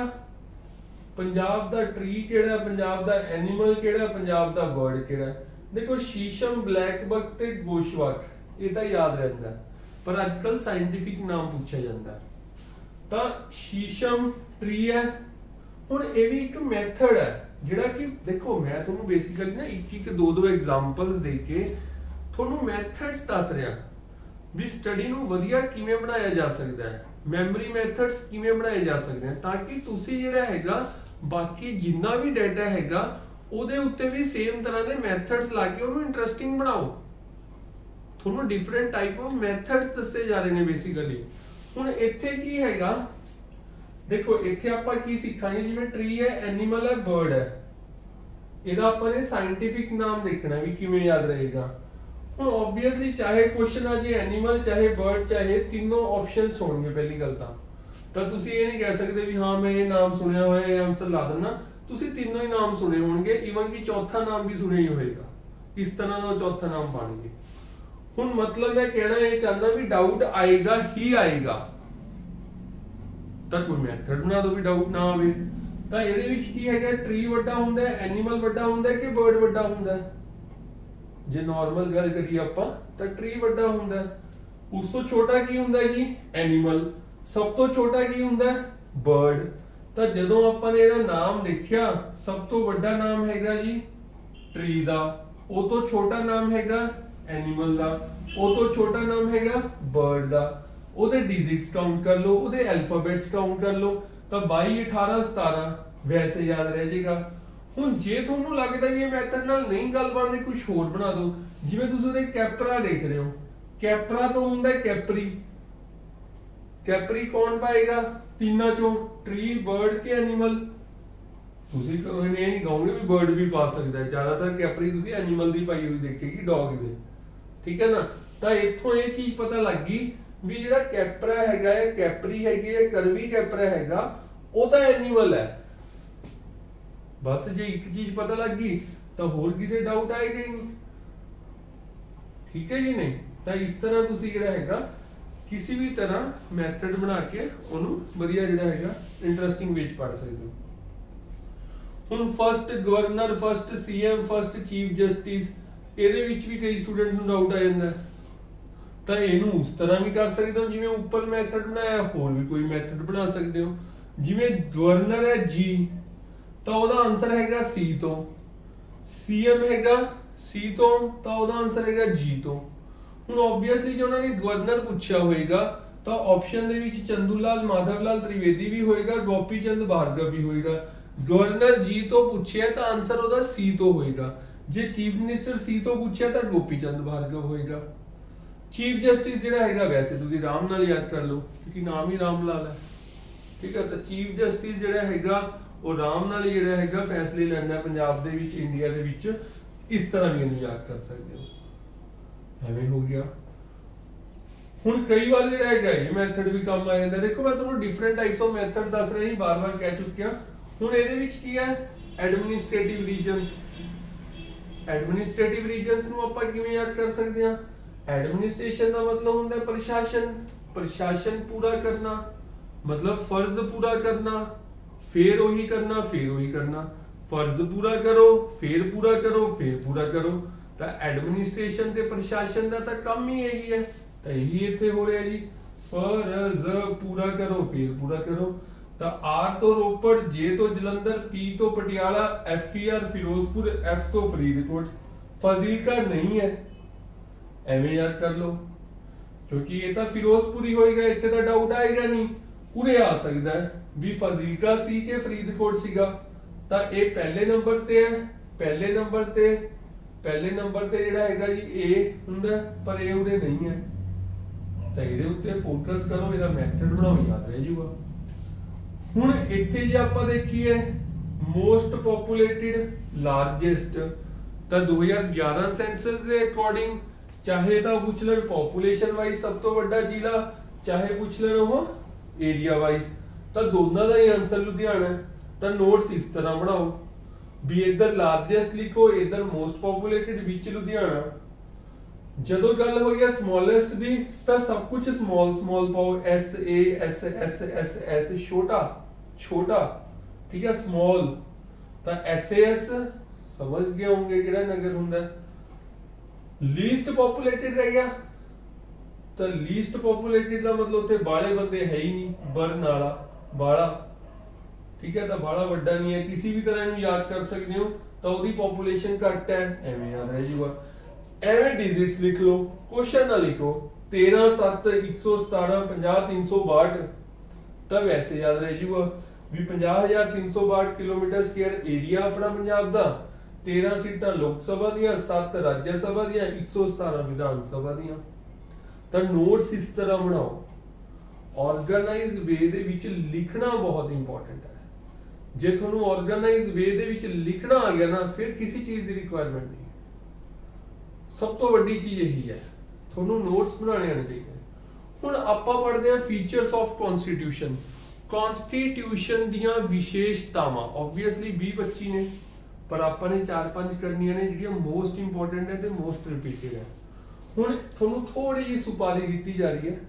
ਪੰਜਾਬ ਦਾ ਟਰੀ ਕਿਹੜਾ, ਪੰਜਾਬ ਦਾ ਐਨੀਮਲ ਕਿਹੜਾ, ਪੰਜਾਬ ਦਾ ਬਰਡ ਕਿਹੜਾ। ਦੇਖੋ ਸ਼ੀਸ਼ਮ, ਬਲੈਕ ਬਕ ਤੇ ਗੋਸ਼ਵਾਕ ਇਹ ਤਾਂ ਯਾਦ ਰਹਿੰਦਾ, ਪਰ ਅੱਜ ਕੱਲ ਸਾਇੰਟਿਫਿਕ ਨਾਮ ਪੁੱਛਿਆ ਜਾਂਦਾ। ਤਾਂ ਸ਼ੀਸ਼ਮ ਟਰੀ ਹੈ। ਹੁਣ ਇਹ ਵੀ ਇੱਕ ਮੈਥਡ ਹੈ ਜਿਹੜਾ ਕਿ ਦੇਖੋ ਮੈਂ ਤੁਹਾਨੂੰ ਬੇਸਿਕਲੀ ਨਾ ਇੱਕ ਦੋ ਐਗਜ਼ਾਮਪਲਸ ਦੇ ਕੇ ਤੁਹਾਨੂੰ ਮੈਥਡਸ ਦੱਸ ਰਿਹਾ ਵੀ ਸਟੱਡੀ ਨੂੰ ਵਧੀਆ ਕਿਵੇਂ ਬਣਾਇਆ ਜਾ ਸਕਦਾ ਹੈ, ਮੈਮਰੀ ਮੈਥਡਸ ਕਿਵੇਂ ਬਣਾਏ ਜਾ ਸਕਦੇ ਹਨ, ਤਾਂ ਕਿ ਤੁਸੀਂ ਜਿਹੜਾ ਹੈਗਾ ਬਾਕੀ ਜਿੰਨਾ ਵੀ ਡਾਟਾ ਹੈਗਾ ਉਹਦੇ ਉੱਤੇ ਵੀ ਸੇਮ ਤਰ੍ਹਾਂ ਦੇ ਮੈਥਡਸ ਲਾ ਕੇ ਉਹਨੂੰ ਇੰਟਰਸਟਿੰਗ ਬਣਾਓ। ਤੁਹਾਨੂੰ ਡਿਫਰੈਂਟ ਟਾਈਪ ਆਫ ਮੈਥਡਸ ਦੱਸੇ ਜਾ ਰਹੇ ਨੇ ਬੇਸਿਕਲੀ। ਹੁਣ ਇੱਥੇ ਕੀ ਹੈਗਾ, ਦੇਖੋ ਇੱਥੇ ਆਪਾਂ ਕੀ ਸਿੱਖਾਂਗੇ, ਜਿਵੇਂ ਟਰੀ ਹੈ, ਐਨੀਮਲ ਹੈ, ਬਰਡ ਹੈ, ਇਹਦਾ ਆਪਾਂ ਨੇ ਸਾਇੰਟਿਫਿਕ ਨਾਮ ਦੇਖਣਾ ਵੀ ਕਿਵੇਂ ਯਾਦ ਰਹੇਗਾ। ਹੁਣ ਆਬਵੀਅਸਲੀ ਚਾਹੇ क्वेश्चन ਆ ਜੇ ਐਨੀਮਲ ਚਾਹੇ ਬਰਡ ਚਾਹੇ ਤਿੰਨੋਂ ਆਪਸ਼ਨਸ ਹੋਣਗੇ। ਪਹਿਲੀ ਗੱਲ ਤਾਂ ਤੁਸੀਂ ਇਹ ਨਹੀਂ ਕਹਿ ਸਕਦੇ ਵੀ ਹਾਂ ਮੈਂ ਇਹ ਨਾਮ ਸੁਣਿਆ ਹੋਇਆ ਇਹ ਆਨਸਰ ਲਾ ਦਿੰਨਾ, ਤੁਸੀਂ ਤਿੰਨੋਂ ਹੀ ਨਾਮ ਸੁਣੇ ਹੋਣਗੇ, ਈਵਨ ਕਿ ਚੌਥਾ ਨਾਮ ਵੀ ਸੁਣਿਆ ਹੀ ਹੋਏਗਾ, ਇਸ ਤਰ੍ਹਾਂ ਦਾ ਚੌਥਾ ਨਾਮ ਪਾਣਗੇ। ਹੁਣ ਮਤਲਬ ਮੈਂ ਕਹਿਣਾ ਇਹ ਚਾਹੁੰਦਾ ਵੀ ਡਾਊਟ ਆਏਗਾ ਹੀ ਆਏਗਾ, ਤਾਂ ਕੋਈ ਮੈਥਡ ਬਣਾ ਦੋ ਵੀ ਡਾਊਟ ਨਾ ਆਵੇ। ਤਾਂ ਇਹਦੇ ਵਿੱਚ ਕੀ ਹੈਗਾ, ਟਰੀ ਵੱਡਾ ਹੁੰਦਾ ਹੈ, ਐਨੀਮਲ ਵੱਡਾ ਹੁੰਦਾ ਹੈ ਕਿ ਬਰਡ ਵੱਡਾ ਹੁੰਦਾ ਹੈ। ਜੇ ਨਾਰਮਲ ਗੱਲ ਕਰੀਏ ਆਪਾਂ ਤਾਂ ਟਰੀ ਵੱਡਾ ਹੁੰਦਾ ਹੈ, ਉਸ ਤੋਂ ਛੋਟਾ ਕੀ ਹੁੰਦਾ ਹੈ ਜੀ ਐਨੀਮਲ, ਸਭ ਤੋਂ ਛੋਟਾ ਕੀ ਹੁੰਦਾ ਹੈ ਬਰਡ। ਤਾਂ ਜਦੋਂ ਆਪਾਂ ਨੇ ਇਹਦਾ ਨਾਮ ਲਿਖਿਆ ਸਭ ਤੋਂ ਵੱਡਾ ਨਾਮ ਹੈਗਾ ਜੀ ਟਰੀ ਦਾ, ਉਹ ਤੋਂ ਛੋਟਾ ਨਾਮ ਹੈਗਾ ਐਨੀਮਲ ਦਾ, ਉਹ ਤੋਂ ਛੋਟਾ ਨਾਮ ਹੈਗਾ ਬਰਡ ਦਾ। ਉਹਦੇ ਡਿਜਿਟਸ ਕਾਊਂਟ ਕਰ ਲਓ, ਉਹਦੇ ਅਲਫਾਬੈਟਸ ਕਾਊਂਟ ਕਰ ਲਓ, ਤਾਂ 22 18 17 ਵੈਸੇ ਯਾਦ ਰਹਿ ਜਾਏਗਾ। ਹੁਣ ਜੇ ਤੁਹਾਨੂੰ ਲੱਗਦਾ ਵੀ ਇਹ ਮੈਥਡ ਨਾਲ ਨਹੀਂ ਗੱਲ ਬਣਦੀ ਕੁਝ ਹੋਰ ਬਣਾ ਦਿਓ। ਜਿਵੇਂ ਤੁਸੀਂ ਉਹਦੇ ਕੈਪਰਾ ਦੇਖ ਰਹੇ ਹੋ, ਕੈਪਰਾ ਤੋਂ ਹੁੰਦਾ ਕੈਪਰੀ, ਕੈਪਰੀ ਕੌਣ ਪਾਏਗਾ ਤਿੰਨਾਂ ਚੋਂ, ਟਰੀ ਬਰਡ ਕਿ ਐਨੀਮਲ। ਤੁਸੀਂ ਇਹ ਨਹੀਂ ਕਹੋਗੇ ਵੀ ਬਰਡ ਵੀ ਪਾ ਸਕਦਾ ਹੈ, ਜ਼ਿਆਦਾਤਰ ਕੈਪਰੀ ਤੁਸੀਂ ਐਨੀਮਲ ਦੀ ਪਾਈ ਹੋਈ ਦੇਖੇਗੀ, ਡੌਗ ਦੇ। ਠੀਕ ਹੈ ਨਾ, ਤਾਂ ਇੱਥੋਂ ਇਹ ਚੀਜ਼ ਪਤਾ ਲੱਗ ਗਈ ਵੀ ਜਿਹੜਾ ਕੈਪਰਾ ਹੈਗਾ ਹੈ, ਕੈਪਰੀ ਹੈਗੀ ਹੈ, ਕਰਵੀ ਕੈਪਰਾ ਹੈਗਾ, ਉਹ ਤਾਂ ਐਨੀਮਲ ਹੈ। ਬਸ ਜੇ ਇੱਕ ਚੀਜ਼ ਪਤਾ ਲੱਗ ਗਈ ਤਾਂ ਹੋਰ ਕਿਸੇ ਡਾਊਟ ਆਏਗਾ ਹੀ ਨਹੀਂ। ਠੀਕ ਹੈ ਜੀ, ਨਹੀਂ ਤਾਂ ਇਸ ਤਰ੍ਹਾਂ ਤੁਸੀਂ ਜਿਹੜਾ ਹੈਗਾ ਕਿਸੇ ਵੀ ਤਰ੍ਹਾਂ ਮੈਥਡ ਬਣਾ ਕੇ ਉਹਨੂੰ ਵਧੀਆ ਜਿਹੜਾ ਹੈਗਾ ਇੰਟਰਸਟਿੰਗ ਵੇ ਚ ਪੜ੍ਹ ਸਕਦੇ ਹੋ। ਹੁਣ first governor, first CM, first chief justice, ਇਹਦੇ ਵਿੱਚ ਵੀ ਕਈ ਸਟੂਡੈਂਟਸ ਨੂੰ ਡਾਊਟ ਆ ਜਾਂਦਾ, ਤਾਂ ਇਹਨੂੰ ਉਸ ਤਰ੍ਹਾਂ ਵੀ ਕਰ ਸਕਦੇ ਹੋ ਜਿਵੇਂ ਉੱਪਰ ਮੈਥਡ ਬਣਾਇਆ, ਹੋਰ ਵੀ ਕੋਈ ਮੈਥਡ ਬਣਾ ਸਕਦੇ ਹੋ। ਜਿਵੇਂ ਗਵਰਨਰ ਹੈ ਜੀ, ਤਾਂ ਉਹਦਾ ਆਨਸਰ ਹੈਗਾ ਸੀ ਤੋਂ, ਸੀਐਮ ਹੈਗਾ ਸੀ ਤੋਂ, ਤਾਂ ਉਹਦਾ ਆਨਸਰ ਹੈਗਾ ਜੀ ਤੋਂ। ਹੁਣ ਆਬਵੀਅਸਲੀ ਜੇ ਉਹਨਾਂ ਨੇ ਗਵਰਨਰ ਪੁੱਛਿਆ ਹੋਏਗਾ ਤਾਂ ਆਪਸ਼ਨ ਦੇ ਵਿੱਚ ਚੰਦੂ ਲਾਲ ਮਾਧਵ ਲਾਲ ਤ੍ਰਿਵੇਦੀ ਵੀ ਹੋਏਗਾ, ਗੋਪੀ ਚੰਦ ਭਾਰਗਵ ਵੀ ਹੋਏਗਾ। ਗਵਰਨਰ ਜੀ ਤੋਂ ਪੁੱਛਿਆ ਤਾਂ ਆਨਸਰ ਉਹਦਾ ਸੀ ਤੋਂ ਹੋਏਗਾ, ਜੇ ਚੀਫ ਮਿਨਿਸਟਰ ਸੀ ਤੋਂ ਪੁੱਛਿਆ ਤਾਂ ਗੋਪੀ ਚੰਦ ਭਾਰਗਵ ਹੋਏਗਾ। ਚੀਫ ਜਸਟਿਸ ਜਿਹੜਾ ਹੈਗਾ ਵੈਸੇ ਤੁਸੀਂ ਰਾਮ ਨਾਲ ਯਾਦ ਕਰ ਲਓ ਕਿਉਂਕਿ ਨਾਮ ਹੀ ਰਾਮ ਲਾਲ ਹੈ। ਠੀਕ ਹੈ, ਤਾਂ ਚੀਫ ਜਸਟਿਸ ਜਿਹੜਾ ਹੈਗਾ ਉਹ ਰਾਮ ਨਾਲ ਹੀ ਜਿਹੜਾ ਹੈਗਾ ਫੈਸਲੇ ਲੈਂਦਾ ਪੰਜਾਬ ਦੇ ਵਿੱਚ, ਇੰਡੀਆ ਦੇ ਵਿੱਚ। ਇਸ ਤਰ੍ਹਾਂ ਵੀ ਇਹਨੂੰ ਯਾਦ ਕਰ ਸਕਦੇ ਹੋ। ਐਵੇਂ ਹੋ ਗਿਆ। ਹੁਣ ਕਈ ਵਾਰ ਜਿਹੜਾ ਹੈਗਾ ਇਹ ਮੈਥਡ ਵੀ ਕੰਮ ਆ ਜਾਂਦਾ। ਦੇਖੋ ਮੈਂ ਤੁਹਾਨੂੰ ਡਿਫਰੈਂਟ ਟਾਈਪਸ ਆਫ ਮੈਥਡ ਦੱਸ ਰਿਹਾ ਜੀ, ਬਾਰ-ਬਾਰ ਕਹਿ ਚੁੱਕਿਆ। ਹੁਣ ਇਹਦੇ ਵਿੱਚ ਕੀ ਹੈ, ਐਡਮਿਨਿਸਟ੍ਰੇਟਿਵ ਰੀਜਨਸ। ਐਡਮਿਨਿਸਟ੍ਰੇਟਿਵ ਰੀਜਨਸ ਨੂੰ ਆਪਾਂ ਕਿਵੇਂ ਯਾਦ ਕਰ ਸਕਦੇ ਹਾਂ? ਐਡਮਿਨਿਸਟ੍ਰੇਸ਼ਨ ਦਾ ਮਤਲਬ ਹੁੰਦਾ ਪ੍ਰਸ਼ਾਸਨ, ਪ੍ਰਸ਼ਾਸਨ ਪੂਰਾ ਕਰਨਾ, ਮਤਲਬ ਫਰਜ਼ ਪੂਰਾ ਕਰਨਾ, ਫੇਰ ਉਹੀ ਕਰਨਾ, ਫੇਰ ਉਹੀ ਕਰਨਾ। ਫਰਜ਼ ਪੂਰਾ ਕਰੋ, ਫੇਰ ਪੂਰਾ ਕਰੋ, ਫੇਰ ਪੂਰਾ ਕਰੋ। ਤਾਂ ਐਡਮਿਨਿਸਟ੍ਰੇਸ਼ਨ ਤੇ ਪ੍ਰਸ਼ਾਸਨ ਦਾ ਤਾਂ ਕੰਮ ਹੀ ਇਹੀ ਹੈ। ਤਾਂ ਇਹੀ ਇੱਥੇ ਹੋ ਰਿਹਾ ਜੀ, ਫਰਜ਼ ਪੂਰਾ ਕਰੋ, ਫੇਰ ਪੂਰਾ ਕਰੋ। ਤਾਂ ਆਰ ਤੋਂ ਰੋਪੜ, ਜੇ ਤੋਂ ਜਲੰਧਰ, ਪੀ ਤੋਂ ਪਟਿਆਲਾ, ਐਫ ਫਿਰੋਜ਼ਪੁਰ, ਐਫ ਤੋਂ ਫਰੀਦਕੋਟ। ਫਾਜ਼ਿਲਕਾ ਨਹੀਂ ਹੈ, ਐਵੇਂ ਯਾਦ ਕਰ ਲਓ ਕਿਉਂਕਿ ਇਹ ਤਾਂ ਫਿਰੋਜ਼ਪੁਰ ਹੀ ਹੋਏਗਾ, ਇੱਥੇ ਤਾਂ ਡਾਊਟ ਆਏਗਾ ਨਹੀਂ। ਉਰੇ ਆ ਸਕਦਾ ਹੈ ਵੀ ਫਾਜ਼ਿਲਕਾ ਸੀ ਕਿ ਫਰੀਦਕੋਟ ਸੀਗਾ। ਤਾਂ ਇਹ ਪਹਿਲੇ ਨੰਬਰ ਤੇ ਹੈ, ਪਹਿਲੇ ਨੰਬਰ ਤੇ पहले नंबर ते जिहड़ा हैगा जी ए हुंदा पर ए उहदे नहीं है तो ਇਹਦੇ ਉੱਤੇ ਫੋਕਸ ਕਰੋ ਇਹਦਾ ਮੈਥਡ ਬਣਾਓ ਯਾਦ ਰਹਿ ਜਾਊਗਾ। ਹੁਣ ਇੱਥੇ ਜੇ ਆਪਾਂ ਦੇਖੀਏ ਮੋਸਟ ਪੋਪੂਲੇਟਿਡ ਲਾਰਜੈਸਟ ਤਾਂ 2011 ਸੈਂਸਸ ਦੇ ਅਕੋਰਡਿੰਗ ਚਾਹੇ ਤਾਂ ਪੁੱਛ ਲੈਣ ਪੋਪੂਲੇਸ਼ਨ ਵਾਈਜ਼ ਸਭ ਤੋਂ ਵੱਡਾ ਜ਼ਿਲ੍ਹਾ ਚਾਹੇ ਪੁੱਛ ਲੈਣ ਉਹ ਏਰੀਆ ਵਾਈਜ਼ ਤਾਂ ਦੋਨਾਂ ਦਾ ਹੀ ਆਨਸਰ ਲੁਧਿਆਣਾ ਹੈ। ਤਾਂ ਨੋਟਸ ਇਸ ਤਰ੍ਹਾਂ ਬਣਾਓ ਵੀ ਇੱਧਰ ਲਾਰਜੈਸਟ ਲਿਖੋ ਇੱਧਰ ਮੋਸਟ ਪੋਪੂਲੇਟਿਡ ਵਿੱਚ ਲੁਧਿਆਣਾ। ਜਦੋਂ ਗੱਲ ਹੋ ਰਹੀ ਹੈ ਸਮੋਲੈਸਟ ਦੀ ਤਾਂ ਸਭ ਕੁਝ ਸਮਾਲ ਪਾਓ S A S S S S ਛੋਟਾ ਛੋਟਾ ਠੀਕ ਹੈ ਸਮਾਲ ਤਾਂ ਐਸ ਏ ਐਸ ਸਮਝ ਗਏ ਹੋਣਗੇ ਕਿਹੜਾ ਨਗਰ ਹੁੰਦਾ। ਲੀਸਟ ਪੋਪੂਲੇਟਿਡ ਰਹਿ ਗਿਆ ਤਾਂ ਲੀਸਟ ਪੋਪੂਲੇਟਿਡ ਦਾ ਮਤਲਬ ਉੱਥੇ ਬਾਲੇ ਬੰਦੇ ਹੈ ਹੀ ਨਹੀਂ ਬਰਨਾਲਾ ਬਾਲਾ ਠੀਕ ਹੈ ਤਾਂ ਬਾਲਾ ਵੱਡਾ ਨਹੀਂ ਹੈ ਕਿਸੇ ਵੀ ਤਰ੍ਹਾਂ ਇਹਨੂੰ ਯਾਦ ਕਰ ਸਕਦੇ ਹੋ ਤਾਂ ਉਹਦੀ ਪੋਪੂਲੇਸ਼ਨ ਘੱਟ ਹੈ ਐਵੇਂ ਯਾਦ ਰਹਿ ਜਾਊਗਾ। ਐਵੇਂ ਡਿਜਿਟਸ ਲਿਖ ਲਓ ਕੁਐਸਚਨ ਨਾ ਲਿਖੋ 13 7 117 50 362 ਤਾਂ ਵੈਸੇ ਯਾਦ ਰਹਿ ਜਾਊਗਾ ਵੀ 50362 ਕਿਲੋਮੀਟਰ ਸਕੁਅਰ ਏਰੀਆ ਆਪਣਾ ਪੰਜਾਬ ਦਾ 13 ਸੀਟਾਂ ਲੋਕ ਸਭਾ ਦੀਆਂ 7 ਰਾਜ ਸਭਾ ਦੀਆਂ 117 ਵਿਧਾਨ ਸਭਾ ਦੀਆਂ। ਤਾਂ ਨੋਟਸ ਇਸ ਤਰ੍ਹਾਂ ਬਣਾਓ ਆਰਗੇਨਾਈਜ਼ਡ ਵੇ ਦੇ ਵਿੱਚ ਲਿਖਣਾ ਬਹੁਤ ਇੰਪੋਰਟੈਂਟ ਹੈ। ਜੇ ਤੁਹਾਨੂੰ ਆਰਗੇਨਾਈਜ਼ਡ ਵੇ ਦੇ ਵਿੱਚ ਲਿਖਣਾ ਆ ਗਿਆ ਨਾ ਫਿਰ ਕਿਸੇ ਚੀਜ਼ ਦੀ ਰਿਕੁਆਇਰਮੈਂਟ ਨਹੀਂ। ਸਭ ਤੋਂ ਵੱਡੀ ਚੀਜ਼ ਇਹੀ ਹੈ ਤੁਹਾਨੂੰ ਨੋਟਸ ਬਣਾਉਣੇ ਆਉਣੇ ਚਾਹੀਦੇ। ਹੁਣ ਆਪਾਂ ਪੜ੍ਹਦੇ ਹਾਂ ਫੀਚਰਸ ਆਫ ਕਨਸਟੀਟਿਊਸ਼ਨ ਕਨਸਟੀਟਿਊਸ਼ਨ ਦੀਆਂ ਵਿਸ਼ੇਸ਼ਤਾਵਾਂ ਆਬਵੀਅਸਲੀ 20-25 ਨੇ ਪਰ ਆਪਾਂ ਨੇ 4-5 ਕਰਨੀਆਂ ਨੇ ਜਿਹੜੀਆਂ ਮੋਸਟ ਇੰਪੋਰਟੈਂਟ ਹੈ ਤੇ ਮੋਸਟ ਰਿਪੀਟਡ ਹੈ। ਹੁਣ ਤੁਹਾਨੂੰ ਥੋੜੀ ਜਿਹੀ ਸੁਪਾਰੀ ਦਿੱਤੀ ਜਾ ਰਹੀ ਹੈ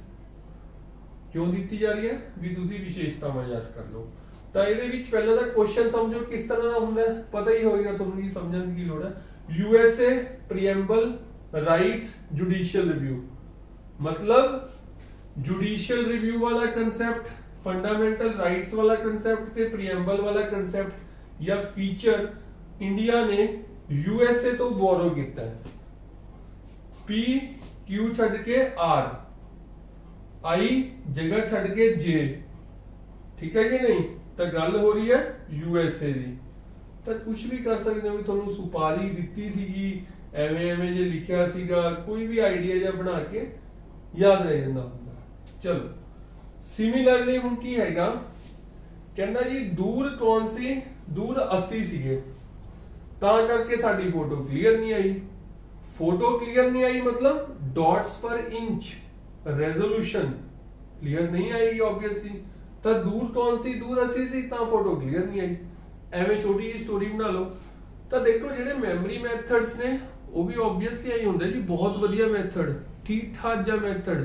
ਕਿਉਂ ਦਿੱਤੀ ਜਾ ਰਹੀ ਹੈ ਵੀ ਤੁਸੀਂ ਵਿਸ਼ੇਸ਼ਤਾਵਾਂ ਯਾਦ ਕਰ ਲਓ। ਤਾਂ ਇਹਦੇ ਵਿੱਚ ਪਹਿਲਾਂ ਤਾਂ ਕੁਐਸਚਨ ਸਮਝੋ ਕਿਸ ਤਰ੍ਹਾਂ ਦਾ ਹੁੰਦਾ ਪਤਾ ਹੀ ਹੋਵੇਗਾ ਤੁਹਾਨੂੰ ਕੀ ਸਮਝਣ ਦੀ ਲੋੜ ਹੈ। USA preamble rights judicial review मतलब judicial review वाला concept fundamental rights वाला concept ते preamble वाला concept या feature इंडिया ने USA तो borrow किया है। P Q छड़ के R I जगह छड़ के J ठीक है कि नहीं तो गल हो रही है USA दी ਤਾਂ ਕੁਝ ਵੀ ਕਰ ਸਕਦੇ ਹੋ ਵੀ ਤੁਹਾਨੂੰ ਸੁਪਾਰੀ ਦਿੱਤੀ ਸੀਗੀ ਐਵੇਂ ਜੇ ਲਿਖਿਆ ਸੀਗਾ ਕੋਈ ਵੀ ਆਈਡੀਆ ਜਿਹਾ ਬਣਾ ਕੇ ਯਾਦ ਰਹਿ ਜਾਂਦਾ ਹੁੰਦਾ। ਚਲੋ ਸਿਮਿਲਰਲੀ ਹੁਣ ਕੀ ਹੈਗਾ ਕਹਿੰਦਾ ਜੀ ਦੂਰ ਕੌਣ ਸੀ ਦੂਰ 80 ਸੀਗੇ ਤਾਂ ਕਰਕੇ ਸਾਡੀ ਫੋਟੋ ਕਲੀਅਰ ਨਹੀਂ ਆਈ। ਫੋਟੋ ਕਲੀਅਰ ਨਹੀਂ ਆਈ मतलब ਡਾਟਸ ਪਰ ਇੰਚ ਰੈਜ਼ੋਲੂਸ਼ਨ ਕਲੀਅਰ ਨਹੀਂ ਆਏਗੀ ਆਬਵੀਅਸਲੀ। ਤਾਂ ਦੂਰ ਕੌਣ ਸੀ ਦੂਰ 80 ਸੀ ਤਾਂ ਫੋਟੋ ਕਲੀਅਰ ਨਹੀਂ ਆਈ। ਐਵੇਂ ਛੋਟੀ ਜਿਹੀ ਸਟੋਰੀ ਬਣਾ ਲਓ ਤਾਂ ਦੇਖੋ ਜਿਹੜੇ ਮੈਮਰੀ ਮੈਥਡਸ ਨੇ ਉਹ ਵੀ ਆਬਵੀਅਸਲੀ ਆਈ ਹੁੰਦਾ ਜੀ ਬਹੁਤ ਵਧੀਆ ਮੈਥਡ ਠੀਕ ਠਾਕ ਜਿਹਾ ਮੈਥਡ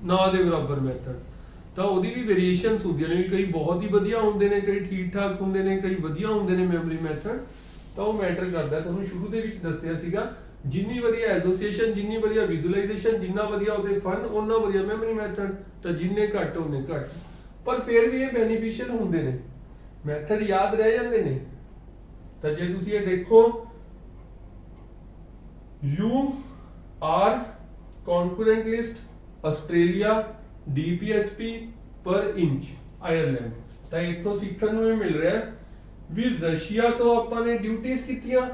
ਨਾ ਦੇ ਬਰਾਬਰ ਮੈਥਡ ਤਾਂ ਉਹਦੀ ਵੀ ਵੇਰੀਏਸ਼ਨਸ ਹੁੰਦੀਆਂ ਨੇ ਕਈ ਬਹੁਤ ਹੀ ਵਧੀਆ ਹੁੰਦੇ ਨੇ ਕਈ ਠੀਕ ਠਾਕ ਹੁੰਦੇ ਨੇ ਕਈ ਵਧੀਆ ਹੁੰਦੇ ਨੇ ਮੈਮਰੀ ਮੈਥਡ ਤਾਂ ਉਹ ਮੈਟਰ ਕਰਦਾ। ਤੁਹਾਨੂੰ ਸ਼ੁਰੂ ਦੇ ਵਿੱਚ ਦੱਸਿਆ ਸੀਗਾ ਜਿੰਨੀ ਵਧੀਆ ਐਸੋਸੀਏਸ਼ਨ ਜਿੰਨੀ ਵਧੀਆ ਵਿਜ਼ੂਅਲਾਈਜੇਸ਼ਨ ਜਿੰਨਾ ਵਧੀਆ ਉਹਦੇ ਫਨ ਉਹਨਾਂ ਵਧੀਆ ਮੈਮਰੀ ਮੈਥਡ ਤਾਂ ਜਿੰਨੇ ਘੱਟ ਉਹਨੇ ਘੱਟ ਪਰ ਫਿਰ ਵੀ ਇਹ ਬੈਨੀਫੀਸ਼ੀਅਲ ਹੁੰਦੇ ਨੇ ਮੈਥਡ ਯਾਦ ਰਹਿ ਜਾਂਦੇ ਨੇ। ਤਾਂ ਜੇ ਤੁਸੀਂ ਇਹ ਦੇਖੋ you are concurrent list Australia DPSP ਪਰ ਇੰਚ ਆਇਰਲੈਂਡ ਤਾਂ ਇੱਥੋਂ ਸਿੱਖਣ ਨੂੰ ਇਹ ਮਿਲ ਰਿਹਾ ਵੀ ਰਸ਼ੀਆ ਤੋਂ ਆਪਾਂ ਨੇ ਡਿਊਟੀਆਂ ਕੀਤੀਆਂ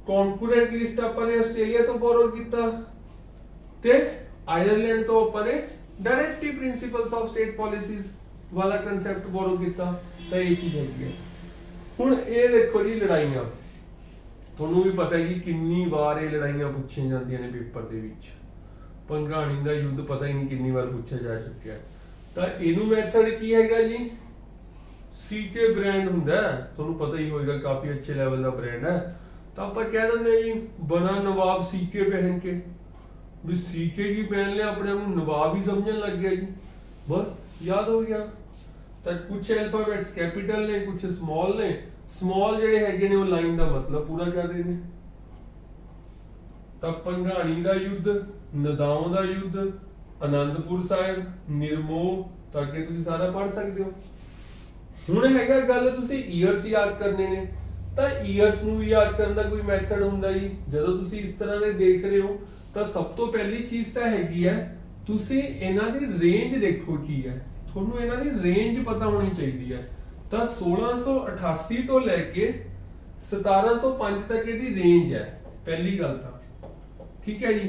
ਕੌਨਕਰੈਂਟ ਲਿਸਟ ਆਪਾਂ ਨੇ ਆਸਟ੍ਰੇਲੀਆ ਤੋਂ ਬੋਰੋ ਕੀਤਾ ਤੇ ਆਇਰਲੈਂਡ ਤੋਂ ਆਪਾਂ ਨੇ directive principals of state policies वाला कंसेप्ट बोरो किया तो ये चीज है। हुण ये देखो जी लड़ाइयां तुहानूं भी पता है कि कितनी बार ये लड़ाइयां पूछी जांदियां ने पेपर दे विच भंगाणी दा युद्ध पता ही नहीं कितनी बार पूछा जा चुका है। तो इहनूं मैथड की हैगा जी सीके ब्रांड हुंदा तुहानूं पता ही होएगा काफी अच्छे लेवल दा ब्रांड है तो आपां कह दिंदे जी बना नवाब सीके पहन के भी सीके की पहन लिया अपने आप नवाब ही समझन लग गया जी बस याद हो गया। ਤਾਂ ਕੁਝ ਅਲਫਾਬੈਟਸ ਕੈਪੀਟਲ ਨੇ ਕੁਝ ਸਮਾਲ ਨੇ ਸਮਾਲ ਜਿਹੜੇ ਹੈਗੇ ਨੇ ਉਹ ਲਾਈਨ ਦਾ ਮਤਲਬ ਪੂਰਾ ਕਰਦੇ ਨੇ। ਤਾਂ ਭੰਗਾਣੀ ਦਾ ਯੁੱਧ ਨਦਾਉ ਦਾ ਯੁੱਧ ਆਨੰਦਪੁਰ ਸਾਹਿਬ ਨਿਰਮੋਹ ਤਾਂ ਅੱਗੇ ਤੁਸੀਂ ਸਾਰਾ ਪੜ੍ਹ ਸਕਦੇ ਹੋ। ਹੁਣ ਹੈਗਾ ਗੱਲ ਤੁਸੀਂ ਈਅਰਸ ਯਾਦ ਕਰਨੇ ਨੇ ਤਾਂ ਈਅਰਸ ਨੂੰ ਵੀ ਯਾਦ ਕਰਨ ਦਾ ਕੋਈ ਮੈਥਡ ਹੁੰਦਾ ਜੀ ਜਦੋਂ ਤੁਸੀਂ ਇਸ ਤਰ੍ਹਾਂ ਦੇ ਦੇਖ ਰਹੇ ਹੋ ਤਾਂ ਸਭ ਤੋਂ ਪਹਿਲੀ ਚੀਜ਼ ਤਾਂ ਹੈਗੀ ਹੈ ਤੁਸੀਂ ਇਹਨਾਂ ਦੀ ਰੇਂਜ ਦੇਖੋ ਕੀ ਹੈ ਤੁਹਾਨੂੰ ਇਹਨਾਂ ਦੀ ਰੇਂਜ ਪਤਾ ਹੋਣੀ ਚਾਹੀਦੀ ਹੈ। ਤਾਂ 1688 ਤੋਂ ਲੈ ਕੇ 1705 तक ਇਹਦੀ ਰੇਂਜ ਹੈ ਪਹਿਲੀ ਗੱਲ ਤਾਂ ਠੀਕ ਹੈ ਜੀ।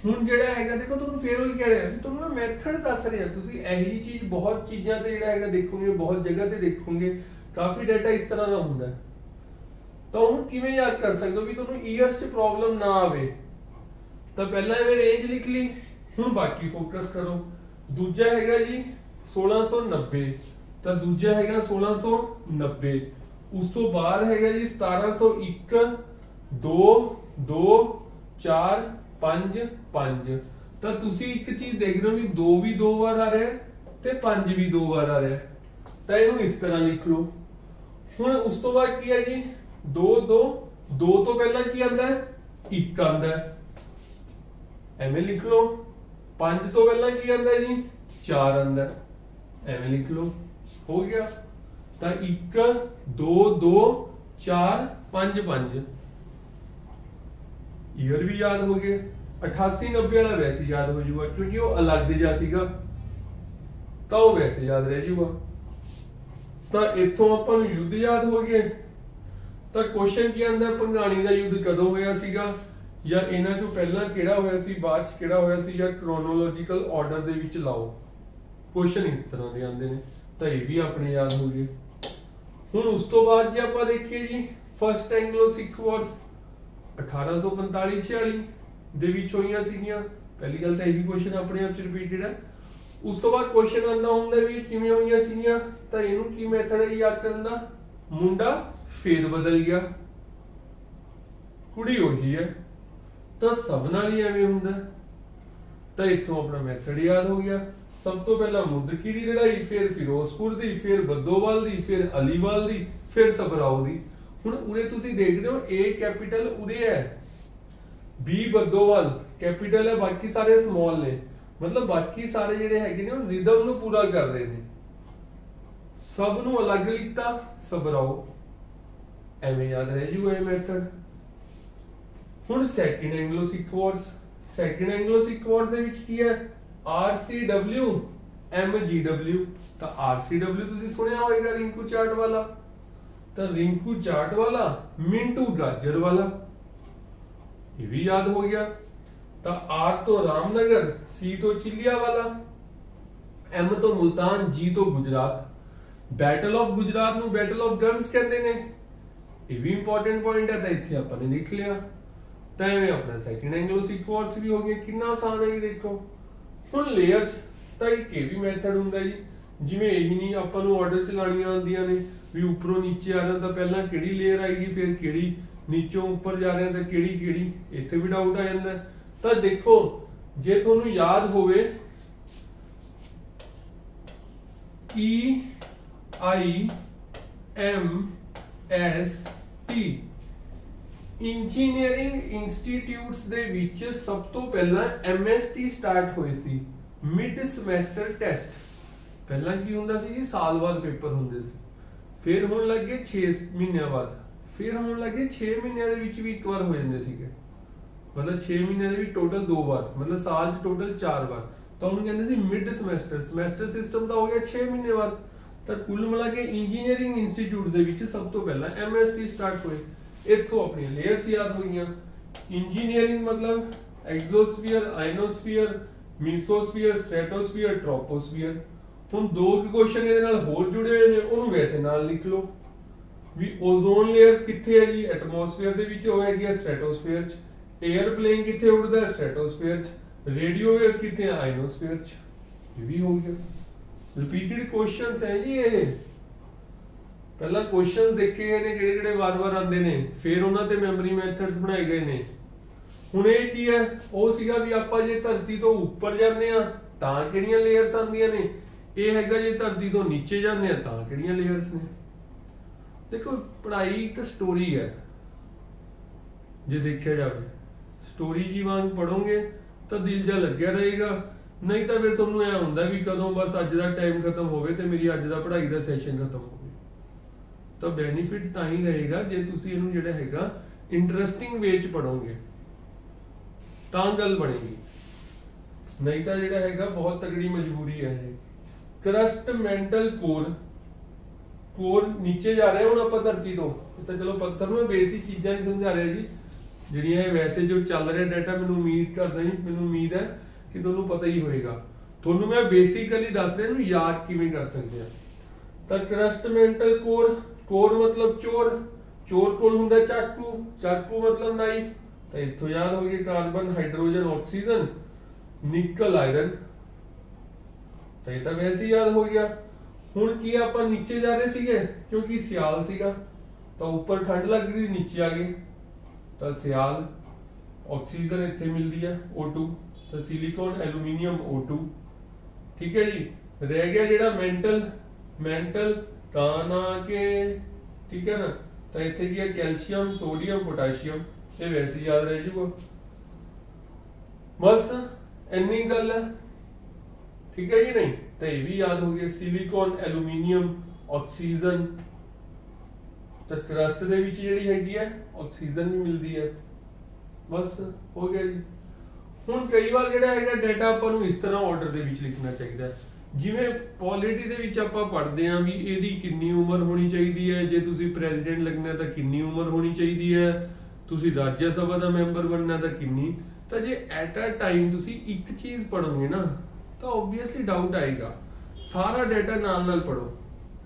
ਹੁਣ ਜਿਹੜਾ ਹੈਗਾ ਦੇਖੋ ਤੁਹਾਨੂੰ ਫੇਰ ਉਹੀ ਕਹਿ ਰਿਹਾ ਤੁਹਾਨੂੰ ਨਾ ਮੈਥਡ ਦੱਸ ਰਿਹਾ ਤੁਸੀਂ ਇਹੀ ਚੀਜ਼ ਬਹੁਤ ਚੀਜ਼ਾਂ ਤੇ ਜਿਹੜਾ ਹੈਗਾ ਦੇਖੋਗੇ ਬਹੁਤ ਜਗ੍ਹਾ ਤੇ ਦੇਖੋਗੇ ਕਾਫੀ ਡਾਟਾ ਇਸ ਤਰ੍ਹਾਂ ਦਾ ਹੁੰਦਾ ਤਾਂ ਹੁਣ ਕਿਵੇਂ ਯਾਦ ਕਰ ਸਕਦੇ ਹੋ ਵੀ ਤੁਹਾਨੂੰ ਈਅਰਸ 'ਚ ਪ੍ਰੋਬਲਮ ਨਾ ਆਵੇ ਤਾਂ ਪਹਿਲਾਂ ਇਹ ਰੇਂਜ ਲਿਖ ਲਈ। ਹੁਣ ਬਾਕੀ ਫੋਕਸ ਕਰੋ। ਦੂਜਾ ਹੈਗਾ ਜੀ 1690 ਤਾਂ ਦੂਜਾ ਹੈਗਾ 1690 ਉਸ ਤੋਂ ਬਾਅਦ ਹੈਗਾ ਜੀ 1701 2 2 4 5 5 ਤਾਂ ਤੁਸੀਂ ਇੱਕ ਚੀਜ਼ ਦੇਖ ਰਹੇ ਹੋ ਵੀ 2 ਵੀ 2 ਵਾਰ ਆ ਰਿਹਾ ਤੇ 5 ਵੀ 2 ਵਾਰ ਆ ਰਿਹਾ ਤਾਂ ਇਹਨੂੰ ਇਸ ਤਰ੍ਹਾਂ ਲਿਖ ਲਓ। ਹੁਣ ਉਸ ਤੋਂ ਬਾਅਦ ਕੀ ਹੈ ਜੀ 2 2 2 ਤੋਂ ਪਹਿਲਾਂ ਕੀ ਆਉਂਦਾ ਹੈ 1 ਆਉਂਦਾ ਹੈ ਐਵੇਂ ਲਿਖ ਲਓ। 5 ਤੋਂ ਪਹਿਲਾਂ ਕੀ ਆਉਂਦਾ ਹੈ ਜੀ 4 ਆਉਂਦਾ ਹੈ ਐਵੇਂ ਲਿਖ ਲਓ ਹੋ ਗਿਆ। ਤਾਂ 1 2 2 4 5 5 ईयर भी याद हो गए। 88 90 वाला वैसे याद हो जाएगा क्योंकि वो अलग जा सीगा तो वो वैसे याद रह जाऊगा। तो इथों अपन युद्ध याद हो गए। तो क्वेश्चन की आंदा भंगाणी दा युद्ध कदों होया सीगा या इन्हां चों पहला किहड़ा होया सी बाद च किहड़ा होया सी या क्रोनोलॉजिकल ऑर्डर दे विच लाओ। क्वेश्चन इस तरह दे आंदे ने तो ये भी अपने याद हो गए। हुण उस तो बाद जे आपां देखिए जी फर्स्ट एंग्लो सिख वॉर्स 1845 46 ਦੇ ਵਿੱਚ ਹੋਈਆਂ ਸੀਗੀਆਂ। ਪਹਿਲੀ ਗੱਲ ਤਾਂ ਇਹੀ ਕੁਐਸਚਨ ਆਪਣੇ ਆਪ ਚ ਰਿਪੀਟਡ ਹੈ। ਉਸ ਤੋਂ ਬਾਅਦ ਕੁਐਸਚਨ ਆਉਂਦਾ ਹੁੰਦਾ ਵੀ ਕਿਵੇਂ ਹੋਈਆਂ ਸੀਗੀਆਂ ਤਾਂ ਇਹਨੂੰ ਕੀ ਮੈਥਡ ਹੈ ਯਾਦ ਕਰਨ ਦਾ ਮੁੰਡਾ ਫੇਰ ਬਦਲ ਗਿਆ ਕੁੜੀ ਉਹੀ ਹੈ ਤਾਂ ਸਭ ਨਾਲ ਹੀ ਐਵੇਂ ਹੁੰਦਾ ਤਾਂ ਇੱਥੋਂ ਆਪਣਾ ਮੈਥਡ ਯਾਦ ਹੋ ਗਿਆ। ਸਭ ਤੋਂ ਪਹਿਲਾਂ ਮੁੱਦਕੀ ਦੀ ਲੜਾਈ ਫਿਰ ਫਿਰੋਜ਼ਪੁਰ ਦੀ ਫਿਰ ਬੱਦੋਵਾਲ ਦੀ ਫਿਰ ਅਲੀਵਾਲ ਦੀ ਫਿਰ ਸਬਰਾਓ ਦੀ। ਹੁਣ ਉਰੇ ਤੁਸੀਂ ਦੇਖ ਰਹੇ ਹੋ A ਕੈਪੀਟਲ ਉਰੇ ਹੈ B ਬੱਦੋਵਾਲ ਕੈਪੀਟਲ ਹੈ ਬਾਕੀ ਸਾਰੇ ਸਮਾਲ ਨੇ मतलब बाकी सारे ਜਿਹੜੇ ਹੈਗੇ ਨੇ ਉਹ ਰਿਦਮ ਨੂੰ ਪੂਰਾ ਕਰ ਰਹੇ ਨੇ। ਸਭ ਨੂੰ ਅਲੱਗ ਲਿਖਤਾ ਸਬਰਾਓ ਐਵੇਂ ਯਾਦ ਰਹਿ ਜੂਗਾ ਇਹ ਮੈਥਡ। ਹੁਣ ਸੈਕਿੰਡ ਐਂਗਲੋ ਸਿੱਖ ਵਾਰਸ ਸੈਕਿੰਡ ਐਂਗਲੋ ਸਿੱਖ ਵਾਰਸ ਦੇ ਵਿੱਚ ਕੀ ਹੈ RCW MGW ਤਾਂ RCW ਤੁਸੀਂ ਸੁਣਿਆ ਹੋਵੇਗਾ ਰਿੰਕੂ ਚਾਰਟ ਵਾਲਾ ਤਾਂ ਰਿੰਕੂ ਚਾਰਟ ਵਾਲਾ ਮਿੰਟੂ ਗਾਜਰ ਵਾਲਾ ਇਹ ਵੀ ਯਾਦ ਹੋ ਗਿਆ। ਤਾਂ R ਤੋਂ ਰਾਮਨਗਰ C ਤੋਂ ਚਿਲਿਆ ਵਾਲਾ M ਤੋਂ ਮੁਲਤਾਨ G ਤੋਂ ਗੁਜਰਾਤ ਬੈਟਲ ਆਫ ਗੁਜਰਾਤ ਨੂੰ ਬੈਟਲ ਆਫ ਗਨਸ ਕਹਿੰਦੇ ਨੇ ਇਹ ਵੀ ਇੰਪੋਰਟੈਂਟ ਪੁਆਇੰਟ ਹੈ ਤਾਂ ਇੱਥੇ ਆਪਾਂ ਨੇ ਲਿਖ ਲਿਆ। ਤਾਂ ਐਵੇਂ ਆਪਣਾ ਸੈਕਿੰਡ ਐਂਗਲੋ ਸਿੱਖ ਵਾਰਸ ਵੀ ਹੋ ਗਿਆ ਕਿੰਨਾ ਆਸਾਨ ਹੈ ਇਹ ਦੇਖੋ। ਹੁਣ ਲੇਅਰਸ ਤਾਂ ਇੱਕ ਇਹ ਵੀ ਮੈਥਡ ਹੁੰਦਾ ਜੀ ਜਿਵੇਂ ਇਹੀ ਨਹੀਂ ਆਪਾਂ ਨੂੰ ਆਰਡਰ ਚਲਾਣੀਆਂ ਆਉਂਦੀਆਂ ਨੇ ਵੀ ਉੱਪਰੋਂ ਨੀਚੇ ਆ ਰਿਹਾ ਤਾਂ ਪਹਿਲਾਂ ਕਿਹੜੀ ਲੇਅਰ ਆਏਗੀ ਫਿਰ ਕਿਹੜੀ ਨੀਚੋਂ ਉੱਪਰ ਜਾ ਰਿਹਾ ਤਾਂ ਕਿਹੜੀ ਕਿਹੜੀ ਇੱਥੇ ਵੀ ਡਾਊਟ ਆ ਜਾਂਦਾ। ਤਾਂ ਦੇਖੋ ਜੇ ਤੁਹਾਨੂੰ ਯਾਦ ਹੋਵੇ EIMST ਇੰਜੀਨੀਅਰਿੰਗ ਇੰਸਟੀਟਿਊਟਸ ਦੇ ਵਿੱਚ ਸਭ ਤੋਂ ਪਹਿਲਾਂ MST ਸਟਾਰਟ ਹੋਈ ਸੀ ਮਿਡ ਸਮੈਸਟਰ ਟੈਸਟ। ਪਹਿਲਾਂ ਕੀ ਹੁੰਦਾ ਸੀ ਜੀ ਸਾਲ ਬਾਅਦ ਪੇਪਰ ਹੁੰਦੇ ਸੀ ਫਿਰ ਹੋਣ ਲੱਗੇ 6 ਮਹੀਨਿਆਂ ਬਾਅਦ ਫਿਰ ਹੋਣ ਲੱਗੇ 6 ਮਹੀਨਿਆਂ ਦੇ ਵਿੱਚ ਵੀ ਇੱਕ ਵਾਰ ਹੋ ਜਾਂਦੇ ਸੀਗੇ मतलब 6 ਮਹੀਨਿਆਂ ਦੇ ਵੀ ਟੋਟਲ 2 ਵਾਰ मतलब ਸਾਲ ਚ ਟੋਟਲ 4 ਵਾਰ ਤਾਂ ਉਹਨੂੰ ਕਹਿੰਦੇ ਸੀ ਮਿਡ ਸਮੈਸਟਰ ਸਮੈਸਟਰ ਸਿਸਟਮ ਦਾ ਹੋ ਗਿਆ 6 ਮਹੀਨੇ ਬਾਅਦ। ਤਾਂ ਕੁੱਲ ਮਿਲਾ ਕੇ ਇੰਜੀਨੀਅਰਿੰਗ ਇੰਸਟੀਟਿਊਟ ਦੇ ਵਿੱਚ ਸਭ ਤੋਂ ਪਹਿਲਾਂ MST ਸਟਾਰਟ ਹੋਏ। ਇੱਥੋਂ ਆਪਣੀਆਂ ਲੇਅਰਸ ਯਾਦ ਹੋਈਆਂ। ਇੰਜੀਨੀਅਰਿੰਗ ਮਤਲਬ ਐਗਜ਼ੋਸਫੀਅਰ ਆਇਨੋਸਫੀਅਰ ਮੀਸੋਸਫੀਅਰ ਸਟ੍ਰੈਟੋਸਫੀਅਰ ਟ੍ਰੋਪੋਸਫੀਅਰ। ਹੁਣ ਦੋ ਕੁਐਸਚਨ ਇਹਦੇ ਨਾਲ ਹੋਰ ਜੁੜੇ ਹੋਏ ਨੇ ਉਹਨੂੰ ਵੈਸੇ ਨਾਲ ਲਿਖ ਲਓ ਵੀ ਓਜ਼ੋਨ ਲੇਅਰ ਕਿੱਥੇ ਹੈ ਜੀ ਐਟਮੋਸਫੀਅਰ ਦੇ ਵਿੱਚ ਹੋਏਗੀ ਸਟ੍ਰੈਟੋਸਫੀਅਰ ਚ। एयरप्लेन किथे उड़ता है स्ट्रेटोस्फीयर च। रेडियो वेव किथे आयनोस्फीयर च। ये भी हो गया। रिपीटेड क्वेश्चंस है जी ये पहला क्वेश्चंस देखे गए ने किहड़े-किहड़े वार-वार आंदे ने फिर उन्हां ते मेमोरी मैथड्स बनाए गए ने। हुण ये की है ਉਹ ਸੀਗਾ ਵੀ ਆਪਾਂ ਜੇ ਧਰਤੀ ਤੋਂ ਉੱਪਰ ਜਾਂਦੇ ਆ ਤਾਂ ਕਿਹੜੀਆਂ ਲੇਅਰਸ ਆਉਂਦੀਆਂ ਨੇ ਇਹ ਹੈਗਾ ਜੇ ਧਰਤੀ ਤੋਂ ਨੀਚੇ ਜਾਂਦੇ ਆ ਤਾਂ ਕਿਹੜੀਆਂ ਲੇਅਰਸ ਨੇ। ਦੇਖੋ ਪੜ੍ਹਾਈ ਇੱਕ ਸਟੋਰੀ ਹੈ ਜੇ ਦੇਖਿਆ ਜਾਵੇ स्टोरी जी वांग पढ़ोगे तो दिल जा लग्या रहेगा नहीं तो फिर तुहानू ऐ हुंदा भी कदों बस अज दा टाइम खत्म होवे ते मेरी अज दा पढ़ाई दा सैशन खत्म होवे। तो बेनीफिट तां ही रहेगा जे तुसीं इहनू जिहड़ा हैगा इंटरस्टिंग वे च पढ़ोगे तां गल बनेगी नहीं तो जिहड़ा हैगा बहुत तगड़ी मजबूरी है। क्रस्ट मैंटल कोर ਕੋਰ ਨੀਚੇ ਜਾ ਰਿਹਾ ਹੁਣ ਆਪਾਂ ਧਰਤੀ ਤੋਂ, ਤਾਂ ਚਲੋ ਪੱਥਰ ਨੂੰ ਬੇਸਿਕ ਚੀਜ਼ਾਂ ਨਹੀਂ ਸਮਝਾ ਰਿਹਾ ਜੀ ਜਿਹੜੀਆਂ ਇਹ ਵੈਸੇ ਜੋ ਚੱਲ ਰਿਹਾ ਡਾਟਾ, ਮੈਨੂੰ ਉਮੀਦ ਕਰਦਾ ਜੀ, ਮੈਨੂੰ ਉਮੀਦ ਹੈ ਕਿ ਤੁਹਾਨੂੰ ਪਤਾ ਹੀ ਹੋਏਗਾ। ਤੁਹਾਨੂੰ ਮੈਂ ਬੇਸਿਕਲੀ ਦੱਸ ਰਿਹਾ, ਇਹਨੂੰ ਯਾਦ ਕਿਵੇਂ ਕਰ ਸਕਦੇ ਆ। ਤਾਂ ਕਰਸਟ ਮੈਂਟਲ ਕੋਰ, ਕੋਰ ਮਤਲਬ ਚੋਰ, ਚੋਰ ਕੋਲ ਹੁੰਦਾ ਚਾਕੂ, ਚਾਕੂ ਮਤਲਬ ਨਾਈਫ, ਤਾਂ ਇੱਥੋਂ ਯਾਦ ਹੋ ਗਿਆ ਕਾਰਬਨ, ਹਾਈਡਰੋਜਨ, ਆਕਸੀਜਨ, ਨਿਕਲ, ਆਇਰਨ, ਤਾਂ ਇਹ ਤਾਂ ਵੈਸੇ ਯਾਦ ਹੋ ਗਿਆ। ਹੁਣ ਕੀ ਆਪਾਂ ਨੀਚੇ ਜਾ ਰਹੇ ਸੀਗੇ ਕਿਉਂਕਿ ਸਿਆਲ ਸੀਗਾ, ਤਾਂ ਉੱਪਰ ਠੰਡ ਲੱਗ ਰਹੀ, ਨੀਚੇ ਆ ਗਏ ਤਾਂ ਸਿਆਲ, ਆਕਸੀਜਨ ਇੱਥੇ ਮਿਲਦੀ ਹੈ O2, ਤਾਂ ਸਿਲੀਕਨ, ਐਲੂਮੀਨੀਅਮ O2, ਠੀਕ ਹੈ ਜੀ। ਰਹਿ ਗਿਆ ਜਿਹੜਾ ਮੈਂਟਲ, ਮੈਂਟਲ ਤਾਂ ਨਾ ਕੇ, ਠੀਕ ਹੈ ਨਾ, ਤਾਂ ਇੱਥੇ ਕੀ ਹੈ ਕੈਲਸ਼ੀਅਮ, ਸੋਡੀਅਮ, ਪੋਟਾਸ਼ੀਅਮ, ਇਹ ਵੈਸੇ ਯਾਦ ਰਹਿ ਜੂਗਾ, ਬਸ ਇੰਨੀ ਗੱਲ ਹੈ, ਠੀਕ ਹੈ ਜੀ। ਨਹੀਂ ਤਾਂ ਇਹ ਵੀ ਯਾਦ ਹੋ ਗਿਆ, ਸਿਲੀਕਨ, ਐਲੂਮੀਨੀਅਮ, ਆਕਸੀਜਨ, ਤਾਂ ਕਰਸਟ ਦੇ ਵਿੱਚ ਜਿਹੜੀ ਹੈਗੀ ਹੈ ਆਕਸੀਜਨ ਵੀ ਮਿਲਦੀ ਹੈ, ਬਸ ਹੋ ਗਿਆ ਜੀ। ਹੁਣ ਕਈ ਵਾਰ ਜਿਹੜਾ ਹੈਗਾ ਡਾਟਾ ਆਪਾਂ ਨੂੰ ਇਸ ਤਰ੍ਹਾਂ ਆਰਡਰ ਦੇ ਵਿੱਚ ਲਿਖਣਾ ਚਾਹੀਦਾ, ਜਿਵੇਂ ਪੋਲਿਟੀ ਦੇ ਵਿੱਚ ਆਪਾਂ ਪੜ੍ਹਦੇ ਹਾਂ ਵੀ ਇਹਦੀ ਕਿੰਨੀ ਉਮਰ ਹੋਣੀ ਚਾਹੀਦੀ ਹੈ, ਜੇ ਤੁਸੀਂ ਪ੍ਰੈਜ਼ੀਡੈਂਟ ਲੱਗਣਾ ਤਾਂ ਕਿੰਨੀ ਉਮਰ ਹੋਣੀ ਚਾਹੀਦੀ ਹੈ, ਤੁਸੀਂ ਰਾਜ ਸਭਾ ਦਾ ਮੈਂਬਰ ਬਣਨਾ ਤਾਂ ਕਿੰਨੀ। ਤਾਂ ਜੇ ਐਟ ਅ ਟਾਈਮ ਤੁਸੀਂ ਇੱਕ ਚੀਜ਼ ਪੜ੍ਹੋਗੇ ਨਾ ਤਾਂ ਓਬਵੀਅਸਲੀ ਡਾਊਟ ਆਏਗਾ। ਸਾਰਾ ਡਾਟਾ ਨਾਲ ਪੜ੍ਹੋ,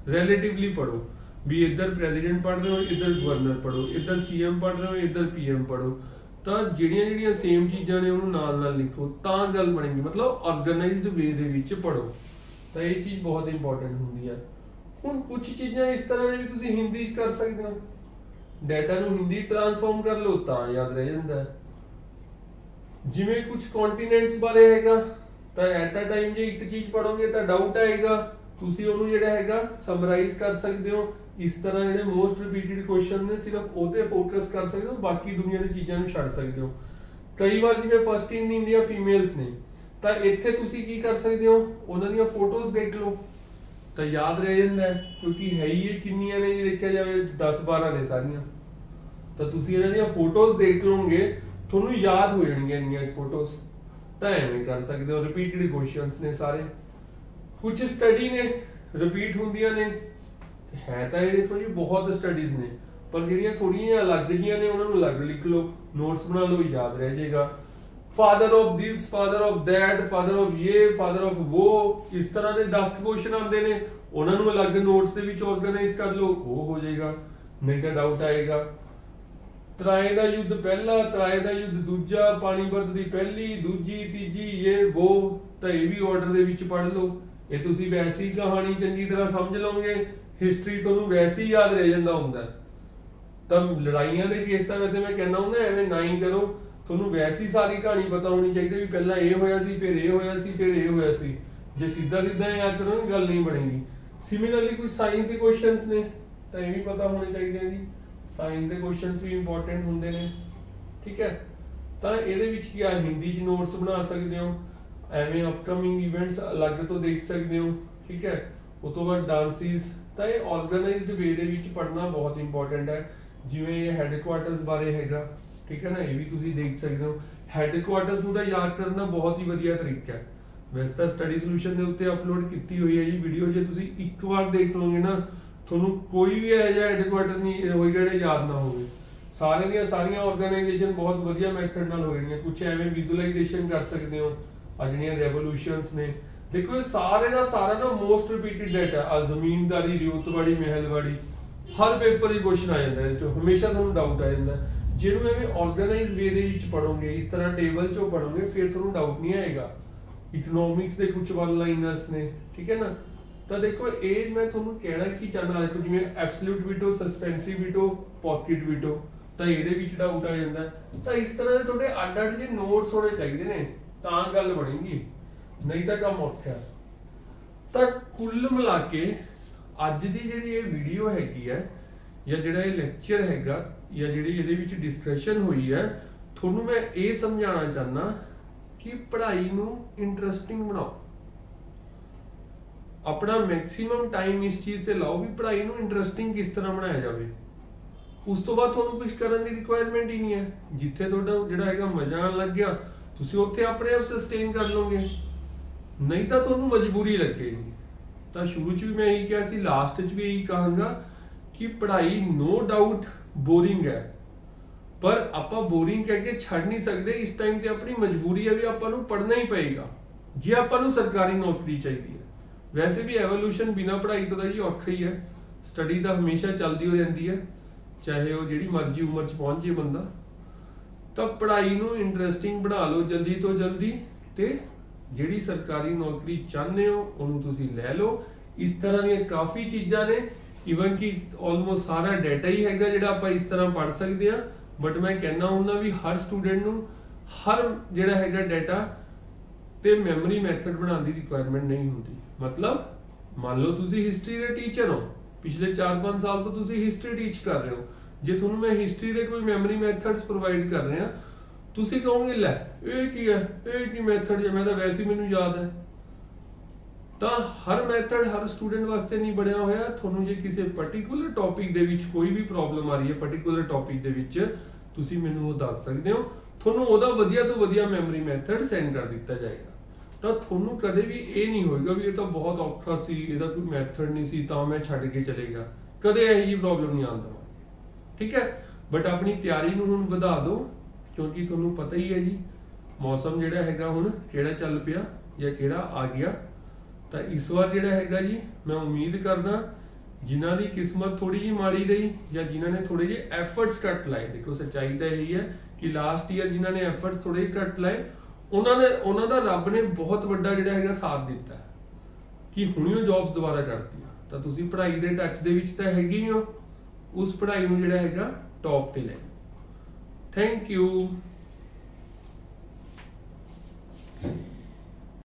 ਰਿਲੇਟਿਵਲੀ ਪੜ੍ਹੋ, ਵੀ ਇੱਧਰ ਪ੍ਰੈਜ਼ੀਡੈਂਟ ਪੜ੍ਹ ਰਹੇ ਹੋ, ਇੱਧਰ ਗਵਰਨਰ ਪੜ੍ਹੋ, ਇੱਧਰ CM ਪੜ੍ਹ ਰਹੇ ਹੋ, ਇੱਧਰ PM ਪੜ੍ਹੋ, ਤਾਂ ਜਿਹੜੀਆਂ ਸੇਮ ਚੀਜ਼ਾਂ ਨੇ ਉਹਨੂੰ ਨਾਲ ਲਿਖੋ, ਤਾਂ ਗੱਲ ਬਣੇਗੀ, ਮਤਲਬ ਆਰਗੇਨਾਈਜ਼ਡ ਵੇ ਦੇ ਵਿੱਚ ਪੜ੍ਹੋ, ਤਾਂ ਇਹ ਚੀਜ਼ ਬਹੁਤ ਇੰਪੋਰਟੈਂਟ ਹੁੰਦੀ ਹੈ। ਹੁਣ ਕੁਝ ਚੀਜ਼ਾਂ ਇਸ ਤਰ੍ਹਾਂ ਨੇ ਵੀ ਤੁਸੀਂ ਹਿੰਦੀ 'ਚ ਕਰ ਸਕਦੇ ਹੋ, ਡਾਟਾ ਨੂੰ ਹਿੰਦੀ ਟ੍ਰਾਂਸਫਾਰਮ ਕਰ ਲਓ ਤਾਂ ਯਾਦ ਰਹਿ ਜਾਂਦਾ। ਜਿਵੇਂ ਕੁਝ ਕੰਟੀਨੈਂਟਸ ਬਾਰੇ ਹੈਗਾ, ਤਾਂ ਐਟ ਅ ਟਾਈਮ ਜੇ ਇੱਕ ਚੀਜ਼ ਪੜ੍ਹੋਗੇ ਤਾਂ ਡਾਊਟ ਆਏਗਾ, ਤੁਸੀਂ ਉਹਨੂੰ ਜਿਹੜਾ ਹੈਗਾ ਸਮਰਾਈਜ਼ ਕਰ ਸਕਦੇ ਹੋ। ਇਸ ਤਰ੍ਹਾਂ ਜਿਹੜੇ ਮੋਸਟ ਰਿਪੀਟਡ ਕੁਐਸਚਨ ਨੇ ਸਿਰਫ ਉਹ ਤੇ ਫੋਕਸ ਕਰ ਸਕਦੇ ਹੋ, ਬਾਕੀ ਦੁਨੀਆ ਦੀ ਚੀਜ਼ਾਂ ਨੂੰ ਛੱਡ ਸਕਦੇ ਹੋ। ਕਈ ਵਾਰ ਜਿਵੇਂ ਫਸਟ ਇਨ ਇੰਡੀਆ ਫੀਮੇਲਸ ਨੇ, ਤਾਂ ਇੱਥੇ ਤੁਸੀਂ ਕੀ ਕਰ ਸਕਦੇ ਹੋ, ਉਹਨਾਂ ਦੀਆਂ ਫੋਟੋਜ਼ ਦੇਖ ਲਓ ਤਾਂ ਯਾਦ ਰਹਿ ਜਾਂਦਾ, ਕਿਉਂਕਿ ਹੈ ਹੀ ਇਹ ਕਿੰਨੀਆਂ ਨੇ, ਜੇ ਦੇਖਿਆ ਜਾਵੇ 10-12 ਨੇ ਸਾਰੀਆਂ, ਤਾਂ ਤੁਸੀਂ ਇਹਨਾਂ ਦੀਆਂ ਫੋਟੋਜ਼ ਦੇਖ ਲਓਗੇ, ਤੁਹਾਨੂੰ ਯਾਦ ਹੋ ਜਾਣਗੀਆਂ ਇੰਨੀਆਂ ਫੋਟੋਜ਼, ਤਾਂ ਐਵੇਂ ਕਰ ਸਕਦੇ ਹੋ। ਰਿਪੀਟਡ ਕੁਐਸਚਨਸ ਨੇ ਸਾਰੇ, ਕੁਝ ਸਟੱਡੀ ਨੇ ਰਿਪੀਟ ਹੁੰਦੀਆਂ ਨੇ, ਹੈ ਤਾਂ ਇਹ ਦੇਖੋ ਜੀ ਬਹੁਤ ਸਟੱਡੀਜ਼ ਨੇ, ਪਰ ਜਿਹੜੀਆਂ ਥੋੜੀਆਂ ਅਲੱਗ ਜਿਹੀਆਂ ਨੇ ਉਹਨਾਂ ਨੂੰ ਅਲੱਗ ਲਿਖ ਲਓ, ਨੋਟਸ ਬਣਾ ਲਓ, ਯਾਦ ਰਹਿ ਜਾਏਗਾ। Father of this, father of that, father of ਇਹ, ਫਾਦਰ ਆਫ ਉਹ, ਇਸ ਤਰ੍ਹਾਂ ਦੇ 10 ਕੁਐਸਚਨ ਆਉਂਦੇ ਨੇ, ਉਹਨਾਂ ਨੂੰ ਅਲੱਗ ਨੋਟਸ ਦੇ ਵਿੱਚ ਆਰਗੇਨਾਈਜ਼ ਕਰ ਲਓ, ਉਹ ਹੋ ਜਾਏਗਾ, ਨਹੀਂ ਤਾਂ ਡਾਊਟ ਆਏਗਾ। ਤਰਾਏ ਦਾ ਯੁੱਧ ਪਹਿਲਾ, ਤਰਾਏ ਦਾ ਯੁੱਧ ਦੂਜਾ, ਪਾਣੀਪਤ ਦੀ ਪਹਿਲੀ, ਦੂਜੀ, ਤੀਜੀ, ਇਹ ਉਹ, ਤਾਂ ਇਹ ਵੀ ਆਰਡਰ ਦੇ ਵਿੱਚ ਪੜ੍ਹ ਲਓ। ਇਹ ਤੁਸੀਂ ਵੈਸੇ ਹੀ ਕਹਾਣੀ ਚੰਗੀ ਤਰ੍ਹਾਂ ਸਮਝ ਲਓਗੇ, ਹਿਸਟਰੀ ਤੁਹਾਨੂੰ ਵੈਸੇ ਹੀ ਯਾਦ ਰਹਿ ਜਾਂਦਾ ਹੁੰਦਾ। ਤਾਂ ਲੜਾਈਆਂ ਦੇ ਕੇਸ ਤਾਂ ਵੈਸੇ ਮੈਂ ਕਹਿੰਦਾ ਹੁੰਦਾ ਐਵੇਂ ਨਾ ਹੀ ਕਰੋ, ਤੁਹਾਨੂੰ ਵੈਸੇ ਹੀ ਸਾਰੀ ਕਹਾਣੀ ਪਤਾ ਹੋਣੀ ਚਾਹੀਦੀ ਵੀ ਪਹਿਲਾਂ ਇਹ ਹੋਇਆ ਸੀ, ਫਿਰ ਇਹ ਹੋਇਆ ਸੀ, ਫਿਰ ਇਹ ਹੋਇਆ ਸੀ। ਜੇ ਸਿੱਧਾ ਯਾਦ ਕਰੋਗੇ ਗੱਲ ਨਹੀਂ ਬਣੇਗੀ। ਸਿਮਿਲਰਲੀ ਕੁਝ ਸਾਇੰਸ ਦੇ ਕੁਐਸਚਨਸ ਨੇ ਤਾਂ ਇਹ ਵੀ ਪਤਾ ਹੋਣੇ ਚਾਹੀਦੇ ਆ ਜੀ, ਸਾਇੰਸ ਦੇ ਕੁਐਸਚਨਸ ਵੀ ਇੰਪੋਰਟੈਂਟ ਹੁੰਦੇ ਨੇ, ਠੀਕ ਹੈ। ਤਾਂ ਇਹਦੇ ਵਿੱਚ ਕੀ ਆ, ਹਿੰਦੀ 'ਚ ਨੋਟਸ ਬਣਾ ਸਕਦੇ ਹੋ, ਐਵੇਂ ਅਪਕਮਿੰਗ ਇਵੈਂਟਸ ਅਲੱਗ ਤੋਂ ਦੇਖ ਸਕਦੇ ਹੋ, ਠੀਕ ਹੈ। ਉਸ ਤੋਂ ਬਾਅਦ ਡਾਂਸਿਸ, ਤਾਂ ਇਹ ਆਰਗੇਨਾਈਜ਼ਡ ਵੇ ਦੇ ਵਿੱਚ ਪੜ੍ਹਨਾ ਬਹੁਤ ਇੰਪੋਰਟੈਂਟ ਹੈ। ਜਿਵੇਂ ਇਹ ਹੈੱਡਕੁਆਰਟਰਸ ਬਾਰੇ ਹੈਗਾ, ਠੀਕ ਹੈ ਨਾ, ਇਹ ਵੀ ਤੁਸੀਂ ਦੇਖ ਸਕਦੇ ਹੋ। ਹੈੱਡਕੁਆਰਟਰਸ ਨੂੰ ਤਾਂ ਯਾਦ ਕਰਨ ਦਾ ਬਹੁਤ ਹੀ ਵਧੀਆ ਤਰੀਕਾ ਹੈ, ਵੈਸੇ ਤਾਂ ਸਟੱਡੀ ਸੋਲੂਸ਼ਨ ਦੇ ਉੱਤੇ ਅਪਲੋਡ ਕੀਤੀ ਹੋਈ ਹੈ ਜੀ ਵੀਡੀਓ, ਜੇ ਤੁਸੀਂ ਇੱਕ ਵਾਰ ਦੇਖ ਲਓਗੇ ਨਾ ਤੁਹਾਨੂੰ ਕੋਈ ਵੀ ਇਹੋ ਜਿਹਾ ਹੈੱਡਕੁਆਰਟਰ ਨਹੀਂ ਹੋਏਗਾ ਜਿਹੜਾ ਯਾਦ ਨਾ ਹੋਵੇ। ਸਾਰੇ ਦੀਆਂ ਸਾਰੀਆਂ ਆਰਗੇਨਾਈਜੇਸ਼ਨ ਬਹੁਤ ਵਧੀਆ ਮੈਥਡ ਨਾਲ ਹੋ ਜਾਣੀਆਂ। ਕੁਝ ਐਵੇਂ ਵਿਜ਼ੂਅਲਾਈਜੇਸ਼ਨ ਕਰ ਸਕਦੇ ਹੋ, ਆ ਜਿਹੜੀਆਂ ਰੈਵੋਲੂਸ਼ਨਸ ਨੇ, ਦੇਖੋ ਇਹ ਸਾਰੇ ਦਾ ਸਾਰਾ ਨਾ ਮੋਸਟ ਰਿਪੀਟਡ ਡਾਟਾ, ਆ ਜ਼ਮੀਨਦਾਰੀ, ਰਿਉਤਵਾੜੀ, ਮਹਿਲਵਾੜੀ, ਹਰ ਪੇਪਰ ਹੀ ਕੁਐਸਚਨ ਆ ਜਾਂਦਾ ਇਹਦੇ ਚੋਂ, ਹਮੇਸ਼ਾ ਤੁਹਾਨੂੰ ਡਾਊਟ ਆ ਜਾਂਦਾ। ਜਿਹਨੂੰ ਐਵੇਂ ਆਰਗੇਨਾਈਜ਼ ਵੇ ਦੇ ਵਿੱਚ ਪੜੋਗੇ, ਇਸ ਤਰ੍ਹਾਂ ਟੇਬਲ ਚੋਂ ਪੜੋਗੇ, ਫਿਰ ਤੁਹਾਨੂੰ ਡਾਊਟ ਨਹੀਂ ਆਏਗਾ। ਇਕਨੋਮਿਕਸ ਦੇ ਕੁਝ ਵਨ ਲਾਈਨਰਸ ਨੇ, ਠੀਕ ਹੈ ਨਾ। ਤਾਂ ਦੇਖੋ ਇਹ ਮੈਂ ਤੁਹਾਨੂੰ ਕਹਿਣਾ ਕੀ ਚਾਹੁੰਦਾ, ਦੇਖੋ ਜਿਵੇਂ absolute veto, suspensive veto, pocket veto, ਤਾਂ ਇਹਦੇ ਵਿੱਚ ਡਾਊਟ ਆ ਜਾਂਦਾ। ਤਾਂ ਇਸ ਤਰ੍ਹਾਂ ਦੇ ਤੁਹਾਡੇ ਅੱਡ-ਅੱਡ ਜਿਹੇ ਨੋਟਸ ਹੋਣੇ ਚਾਹੀਦੇ ਨੇ, ਤਾਂ ਗੱਲ ਬਣੇਗੀ, ਨਹੀਂ ਤਾਂ ਕੰਮ ਔਖਾ। ਤਾਂ ਕੁੱਲ ਮਿਲਾ ਕੇ ਅੱਜ ਦੀ ਜਿਹੜੀ ਇਹ ਵੀਡੀਓ ਹੈਗੀ ਹੈ, ਜਾਂ ਜਿਹੜਾ ਇਹ ਲੈਕਚਰ ਹੈਗਾ, ਜਾਂ ਜਿਹੜੀ ਇਹਦੇ ਵਿੱਚ ਡਿਸਕਸ਼ਨ ਹੋਈ ਹੈ, ਤੁਹਾਨੂੰ ਮੈਂ ਇਹ ਸਮਝਾਉਣਾ ਚਾਹੁੰਦਾ ਕਿ ਪੜ੍ਹਾਈ ਨੂੰ ਇੰਟਰਸਟਿੰਗ ਬਣਾਓ। ਆਪਣਾ ਮੈਕਸਿਮਮ ਟਾਈਮ ਇਸ ਚੀਜ਼ ਤੇ ਲਾਓ ਵੀ ਪੜ੍ਹਾਈ ਨੂੰ ਇੰਟਰਸਟਿੰਗ ਕਿਸ ਤਰ੍ਹਾਂ ਬਣਾਇਆ ਜਾਵੇ। ਉਸ ਤੋਂ ਬਾਅਦ ਤੁਹਾਨੂੰ ਕੁਝ ਕਰਨ ਦੀ ਰਿਕੁਆਇਰਮੈਂਟ ਹੀ ਨਹੀਂ ਹੈ। ਜਿੱਥੇ ਤੁਹਾਡਾ ਜਿਹੜਾ ਹੈਗਾ ਮਜ਼ਾ ਆਉਣ ਲੱਗ ਗਿਆ, ਤੁਸੀਂ ਉੱਥੇ ਆਪਣੇ ਆਪ ਸਸਟੇਨ ਕਰ ਲਓਗੇ, ਨਹੀਂ ਤਾਂ ਤੁਹਾਨੂੰ ਮਜਬੂਰੀ ਲੱਗੇਗੀ। ਤਾਂ ਸ਼ੁਰੂ 'ਚ ਵੀ ਮੈਂ ਇਹੀ ਕਿਹਾ ਸੀ, ਲਾਸਟ 'ਚ ਵੀ ਇਹੀ ਕਹਾਂਗਾ ਕਿ ਪੜ੍ਹਾਈ ਨੋ ਡਾਊਟ ਬੋਰਿੰਗ ਹੈ, ਪਰ ਆਪਾਂ ਬੋਰਿੰਗ ਕਹਿ ਕੇ ਛੱਡ ਨਹੀਂ ਸਕਦੇ। ਇਸ ਟਾਈਮ ਤੇ ਆਪਣੀ ਮਜਬੂਰੀ ਹੈ ਵੀ ਆਪਾਂ ਨੂੰ ਪੜ੍ਹਨਾ ਹੀ ਪਏਗਾ ਜੇ ਆਪਾਂ ਨੂੰ ਸਰਕਾਰੀ ਨੌਕਰੀ ਚਾਹੀਦੀ ਹੈ। ਵੈਸੇ ਵੀ ਐਵੋਲੂਸ਼ਨ ਬਿਨਾਂ ਪੜ੍ਹਾਈ ਤੋਂ ਤਾਂ ਜੀ ਔਖਾ ਹੀ ਹੈ। ਸਟੱਡੀ ਤਾਂ ਹਮੇਸ਼ਾ ਚੱਲਦੀ ਹੋ ਰਹਿੰਦੀ ਹੈ, ਚਾਹੇ ਉਹ ਜਿਹੜੀ ਮਰਜ਼ੀ ਉਮਰ 'ਚ ਪਹੁੰਚੇ ਬੰਦਾ। ਤਾਂ ਪੜ੍ਹਾਈ ਨੂੰ ਇੰਟਰਸਟਿੰਗ ਬਣਾ ਲਓ ਜਲਦੀ ਤੋਂ ਜਲਦੀ, ਤੇ ਜਿਹੜੀ ਸਰਕਾਰੀ ਨੌਕਰੀ ਚਾਹੁੰਦੇ ਹੋ ਉਹਨੂੰ ਤੁਸੀਂ ਲੈ ਲਓ। ਇਸ ਤਰ੍ਹਾਂ ਦੀਆਂ ਕਾਫੀ ਚੀਜ਼ਾਂ ਨੇ, ਈਵਨ ਕਿ ਆਲਮੋਸਟ ਸਾਰਾ ਡਾਟਾ ਹੀ ਹੈਗਾ ਜਿਹੜਾ ਆਪਾਂ ਇਸ ਤਰ੍ਹਾਂ ਪੜ੍ਹ ਸਕਦੇ ਹਾਂ। ਬਟ ਮੈਂ ਕਹਿਣਾ ਹੁੰਦਾ ਵੀ ਹਰ ਸਟੂਡੈਂਟ ਨੂੰ ਹਰ ਜਿਹੜਾ ਹੈਗਾ ਡਾਟਾ ਤੇ ਮੈਮਰੀ ਮੈਥਡ ਬਣਾਉਣ ਦੀ ਰਿਕੁਆਇਰਮੈਂਟ ਨਹੀਂ ਹੁੰਦੀ। ਮਤਲਬ ਮੰਨ ਲਓ ਤੁਸੀਂ ਹਿਸਟਰੀ ਦੇ ਟੀਚਰ ਹੋ, ਪਿਛਲੇ 4-5 ਸਾਲ ਤੋਂ ਤੁਸੀਂ ਹਿਸਟਰੀ ਟੀਚ ਕਰ ਰਹੇ ਹੋ, ਜੇ ਤੁਹਾਨੂੰ ਮੈਂ ਹਿਸਟਰੀ ਦੇ ਕੋਈ ਮੈਮਰੀ ਮੈਥਡਸ ਪ੍ਰੋਵਾਈਡ ਕਰ ਰਿਹਾ, ਤੁਸੀਂ ਕਹੋਗੇ ਲੈ ਇਹ ਕੀ ਹੈ, ਇਹ ਕੀ ਮੈਥਡ ਹੈ, ਮੈਂ ਤਾਂ ਵੈਸੇ ਹੀ ਮੈਨੂੰ ਯਾਦ ਹੈ। ਤਾਂ ਹਰ ਮੈਥਡ ਹਰ ਸਟੂਡੈਂਟ ਵਾਸਤੇ ਨਹੀਂ ਬਣਿਆ ਹੋਇਆ। ਤੁਹਾਨੂੰ ਜੇ ਕਿਸੇ ਪਾਰਟਿਕੂਲਰ ਟੌਪਿਕ ਦੇ ਵਿੱਚ ਕੋਈ ਵੀ ਪ੍ਰੋਬਲਮ ਆ ਰਹੀ ਹੈ, ਪਾਰਟਿਕੂਲਰ ਟੌਪਿਕ ਦੇ ਵਿੱਚ, ਤੁਸੀਂ ਮੈਨੂੰ ਉਹ ਦੱਸ ਸਕਦੇ ਹੋ, ਤੁਹਾਨੂੰ ਉਹਦਾ ਵਧੀਆ ਤੋਂ ਵਧੀਆ ਮੈਮਰੀ ਮੈਥਡ ਸੈਂਡ ਕਰ ਦਿੱਤਾ ਜਾਏਗਾ। ਤਾਂ ਤੁਹਾਨੂੰ ਕਦੇ ਵੀ ਇਹ ਨਹੀਂ ਹੋਏਗਾ ਵੀ ਇਹ ਤਾਂ ਬਹੁਤ ਔਖਾ ਸੀ, ਇਹਦਾ ਕੋਈ ਮੈਥਡ ਨਹੀਂ ਸੀ ਤਾਂ ਮੈਂ ਛੱਡ ਕੇ ਚਲੇ ਗਿਆ, ਕਦੇ ਇਹੋ ਜਿਹੀ ਪ੍ਰੋਬਲਮ ਨਹੀਂ ਆਉਣ ਦੇਵਾਂਗੇ, ਠੀਕ ਹੈ। ਬਟ ਆਪਣੀ ਤਿਆਰੀ ਨੂੰ ਹੁਣ ਵਧਾ ਦਿਓ, ਕਿਉਂਕਿ ਤੁਹਾਨੂੰ ਪਤਾ ਹੀ ਹੈ ਜੀ ਮੌਸਮ ਜਿਹੜਾ ਹੈਗਾ ਹੁਣ ਕਿਹੜਾ ਚੱਲ ਪਿਆ ਜਾਂ ਕਿਹੜਾ ਆ ਗਿਆ। ਤਾਂ ਇਸ ਵਾਰ ਜਿਹੜਾ ਹੈਗਾ ਜੀ ਮੈਂ ਉਮੀਦ ਕਰਦਾ ਜਿਨ੍ਹਾਂ ਦੀ ਕਿਸਮਤ ਥੋੜੀ ਜਿਹੀ ਮਾੜੀ ਰਹੀ ਜਾਂ ਜਿਨ੍ਹਾਂ ਨੇ ਥੋੜੇ ਜਿਹੇ ਐਫਰਟਸ ਘੱਟ ਲਾਏ, ਦੇਖੋ ਸੱਚਾਈ ਤਾਂ ਇਹੀ ਹੈ ਕਿ ਲਾਸਟ ਈਅਰ ਜਿਨ੍ਹਾਂ ਨੇ ਐਫਰਟ ਥੋੜੇ ਜਿਹੇ ਘੱਟ ਲਾਏ ਉਹਨਾਂ ਦਾ ਰੱਬ ਨੇ ਬਹੁਤ ਵੱਡਾ ਜਿਹੜਾ ਹੈਗਾ ਸਾਥ ਦਿੱਤਾ ਕਿ ਹੁਣੇ ਉਹ ਜੌਬਸ ਦੁਬਾਰਾ ਕਰਤੀਆਂ। ਤਾਂ ਤੁਸੀਂ ਪੜ੍ਹਾਈ ਦੇ ਟੱਚ ਦੇ ਵਿੱਚ ਤਾਂ ਹੈਗੇ ਹੀ ਹੋ, ਉਸ ਪੜ੍ਹਾਈ ਨੂੰ ਜਿਹੜਾ ਹੈਗਾ ਟੌਪ ਤੇ ਲੈ। Thank you.